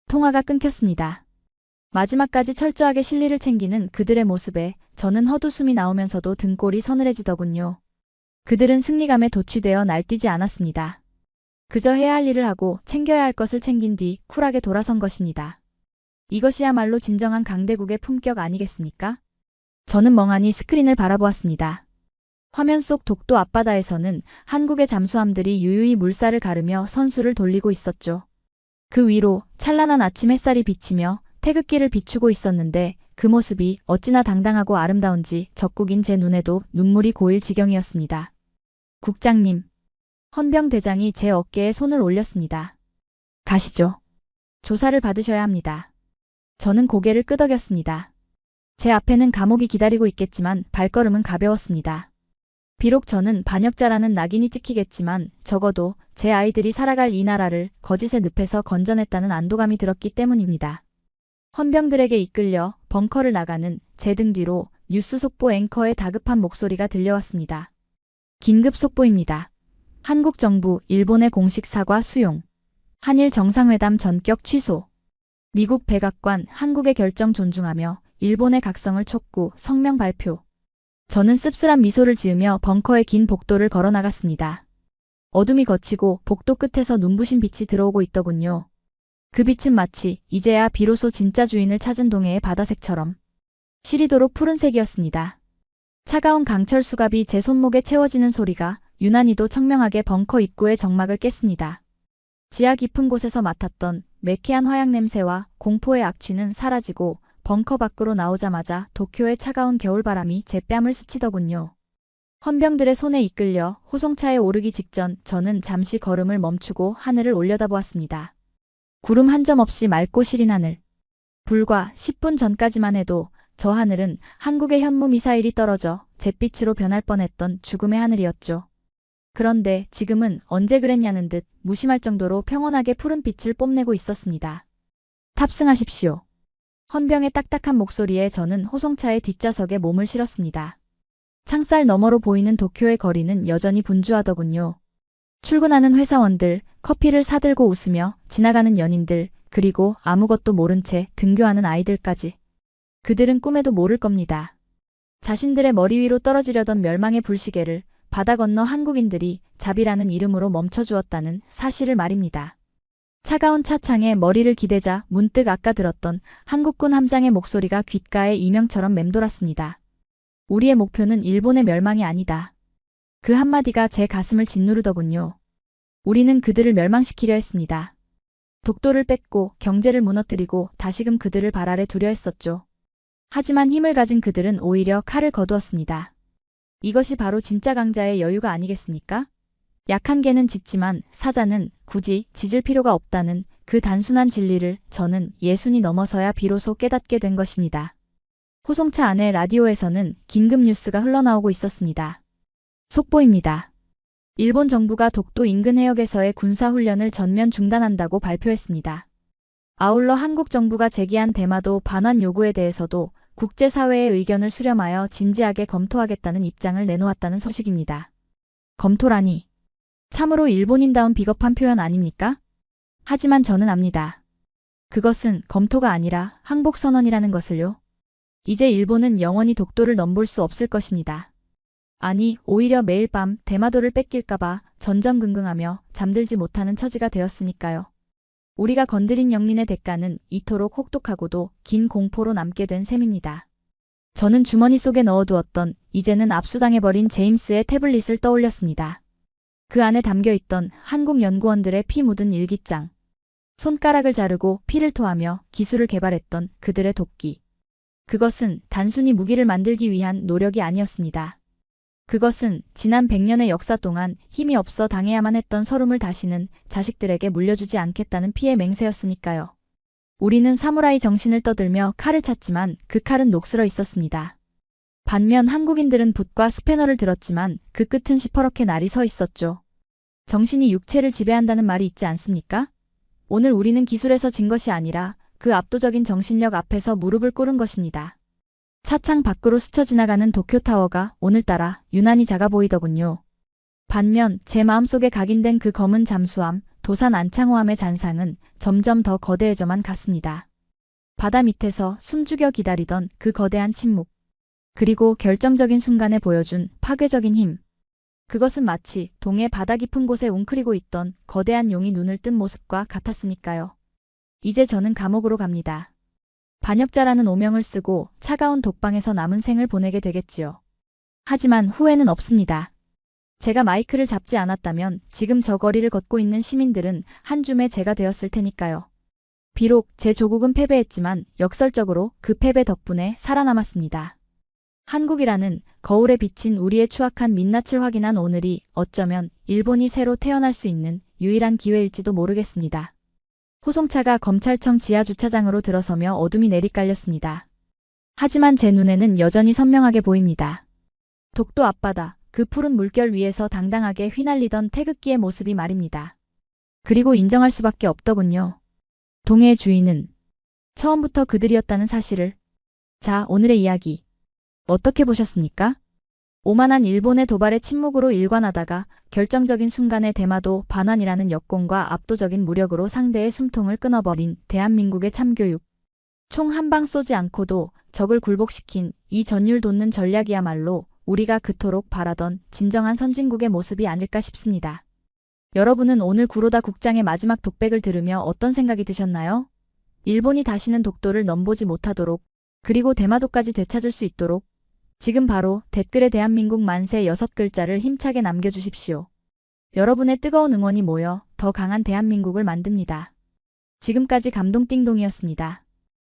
통화가 끊겼습니다. 마지막까지 철저하게 실리를 챙기는 그들의 모습에 저는 헛웃음이 나오면서도 등골이 서늘해지더군요. 그들은 승리감에 도취되어 날뛰지 않았습니다. 그저 해야 할 일을 하고 챙겨야 할 것을 챙긴 뒤 쿨하게 돌아선 것입니다. 이것이야말로 진정한 강대국의 품격 아니겠습니까? 저는 멍하니 스크린을 바라보았습니다. 화면 속 독도 앞바다에서는 한국의 잠수함들이 유유히 물살을 가르며 선수를 돌리고 있었죠. 그 위로 찬란한 아침 햇살이 비치며 태극기를 비추고 있었는데 그 모습이 어찌나 당당하고 아름다운지 적국인 제 눈에도 눈물이 고일 지경이었습니다. 국장님. 헌병 대장이 제 어깨에 손을 올렸습니다. 가시죠. 조사를 받으셔야 합니다. 저는 고개를 끄덕였습니다. 제 앞에는 감옥이 기다리고 있겠지만 발걸음은 가벼웠습니다. 비록 저는 반역자라는 낙인이 찍히겠지만 적어도 제 아이들이 살아갈 이 나라를 거짓의 늪에서 건져냈다는 안도감이 들었기 때문입니다. 헌병들에게 이끌려 벙커를 나가는 제 등 뒤로 뉴스 속보 앵커의 다급한 목소리가 들려왔습니다. 긴급 속보입니다. 한국 정부 일본의 공식 사과 수용. 한일 정상회담 전격 취소. 미국 백악관 한국의 결정 존중하며 일본의 각성을 촉구 성명 발표. 저는 씁쓸한 미소를 지으며 벙커의 긴 복도를 걸어 나갔습니다. 어둠이 걷히고 복도 끝에서 눈부신 빛이 들어오고 있더군요. 그 빛은 마치 이제야 비로소 진짜 주인을 찾은 동해의 바다색처럼 시리도록 푸른색이었습니다. 차가운 강철 수갑이 제 손목에 채워지는 소리가 유난히도 청명하게 벙커 입구의 정막을 깼습니다. 지하 깊은 곳에서 맡았던 매캐한 화약 냄새와 공포의 악취는 사라지고 벙커 밖으로 나오자마자 도쿄의 차가운 겨울바람이 제 뺨을 스치더군요. 헌병들의 손에 이끌려 호송차에 오르기 직전 저는 잠시 걸음을 멈추고 하늘을 올려다보았습니다. 구름 한 점 없이 맑고 시린 하늘. 불과 10분 전까지만 해도 저 하늘은 한국의 현무 미사일이 떨어져 잿빛으로 변할 뻔했던 죽음의 하늘이었죠. 그런데 지금은 언제 그랬냐는 듯 무심할 정도로 평온하게 푸른 빛을 뽐내고 있었습니다. 탑승하십시오. 헌병의 딱딱한 목소리에 저는 호송차의 뒷좌석에 몸을 실었습니다. 창살 너머로 보이는 도쿄의 거리는 여전히 분주하더군요. 출근하는 회사원들, 커피를 사들고 웃으며 지나가는 연인들, 그리고 아무것도 모른 채 등교하는 아이들까지. 그들은 꿈에도 모를 겁니다. 자신들의 머리 위로 떨어지려던 멸망의 불시계를 바다 건너 한국인들이 자비라는 이름으로 멈춰주었다는 사실을 말입니다. 차가운 차창에 머리를 기대자 문득 아까 들었던 한국군 함장의 목소리가 귓가에 이명처럼 맴돌았습니다. 우리의 목표는 일본의 멸망이 아니다. 그 한마디가 제 가슴을 짓누르더군요. 우리는 그들을 멸망시키려 했습니다. 독도를 뺏고 경제를 무너뜨리고 다시금 그들을 발 아래 두려 했었죠. 하지만 힘을 가진 그들은 오히려 칼을 거두었습니다. 이것이 바로 진짜 강자의 여유가 아니겠습니까? 약한 개는 짖지만 사자는 굳이 짖을 필요가 없다는 그 단순한 진리를 저는 예순이 넘어서야 비로소 깨닫게 된 것입니다. 호송차 안의 라디오에서는 긴급 뉴스가 흘러나오고 있었습니다. 속보입니다. 일본 정부가 독도 인근 해역에서의 군사훈련을 전면 중단한다고 발표했습니다. 아울러 한국 정부가 제기한 대마도 반환 요구에 대해서도 국제사회의 의견을 수렴하여 진지하게 검토하겠다는 입장을 내놓았다는 소식입니다. 검토라니. 참으로 일본인다운 비겁한 표현 아닙니까? 하지만 저는 압니다. 그것은 검토가 아니라 항복선언이라는 것을요. 이제 일본은 영원히 독도를 넘볼 수 없을 것입니다. 아니, 오히려 매일 밤 대마도를 뺏길까봐 전전긍긍하며 잠들지 못하는 처지가 되었으니까요. 우리가 건드린 영린의 대가는 이토록 혹독하고도 긴 공포로 남게 된 셈입니다. 저는 주머니 속에 넣어두었던 이제는 압수당해버린 제임스의 태블릿을 떠올렸습니다. 그 안에 담겨있던 한국 연구원들의 피 묻은 일기장. 손가락을 자르고 피를 토하며 기술을 개발했던 그들의 도끼. 그것은 단순히 무기를 만들기 위한 노력이 아니었습니다. 그것은 지난 100년의 역사 동안 힘이 없어 당해야만 했던 서름을 다시는 자식들에게 물려주지 않겠다는 피의 맹세였으니까요. 우리는 사무라이 정신을 떠들며 칼을 찾지만 그 칼은 녹슬어 있었습니다. 반면 한국인들은 붓과 스패너를 들었지만 그 끝은 시퍼렇게 날이 서 있었죠. 정신이 육체를 지배한다는 말이 있지 않습니까? 오늘 우리는 기술에서 진 것이 아니라 그 압도적인 정신력 앞에서 무릎을 꿇은 것입니다. 차창 밖으로 스쳐 지나가는 도쿄타워가 오늘따라 유난히 작아 보이더군요. 반면 제 마음속에 각인된 그 검은 잠수함, 도산 안창호함의 잔상은 점점 더 거대해져만 갔습니다. 바다 밑에서 숨죽여 기다리던 그 거대한 침묵. 그리고 결정적인 순간에 보여준 파괴적인 힘. 그것은 마치 동해 바다 깊은 곳에 웅크리고 있던 거대한 용이 눈을 뜬 모습과 같았으니까요. 이제 저는 감옥으로 갑니다. 반역자라는 오명을 쓰고 차가운 독방에서 남은 생을 보내게 되겠지요. 하지만 후회는 없습니다. 제가 마이크를 잡지 않았다면 지금 저 거리를 걷고 있는 시민들은 한 줌의 제가 되었을 테니까요. 비록 제 조국은 패배했지만 역설적으로 그 패배 덕분에 살아남았습니다. 한국이라는 거울에 비친 우리의 추악한 민낯을 확인한 오늘이 어쩌면 일본이 새로 태어날 수 있는 유일한 기회일지도 모르겠습니다. 호송차가 검찰청 지하주차장으로 들어서며 어둠이 내리깔렸습니다. 하지만 제 눈에는 여전히 선명하게 보입니다. 독도 앞바다, 그 푸른 물결 위에서 당당하게 휘날리던 태극기의 모습이 말입니다. 그리고 인정할 수밖에 없더군요. 동해의 주인은 처음부터 그들이었다는 사실을. 자, 오늘의 이야기. 어떻게 보셨습니까? 오만한 일본의 도발에 침묵으로 일관하다가 결정적인 순간에 대마도 반환이라는 역공과 압도적인 무력으로 상대의 숨통을 끊어버린 대한민국의 참교육. 총 한 방 쏘지 않고도 적을 굴복시킨 이 전율 돋는 전략이야말로 우리가 그토록 바라던 진정한 선진국의 모습이 아닐까 싶습니다. 여러분은 오늘 구로다 국장의 마지막 독백을 들으며 어떤 생각이 드셨나요? 일본이 다시는 독도를 넘보지 못하도록, 그리고 대마도까지 되찾을 수 있도록 지금 바로 댓글에 대한민국 만세 6글자를 힘차게 남겨주십시오. 여러분의 뜨거운 응원이 모여 더 강한 대한민국을 만듭니다. 지금까지 감동띵동이었습니다.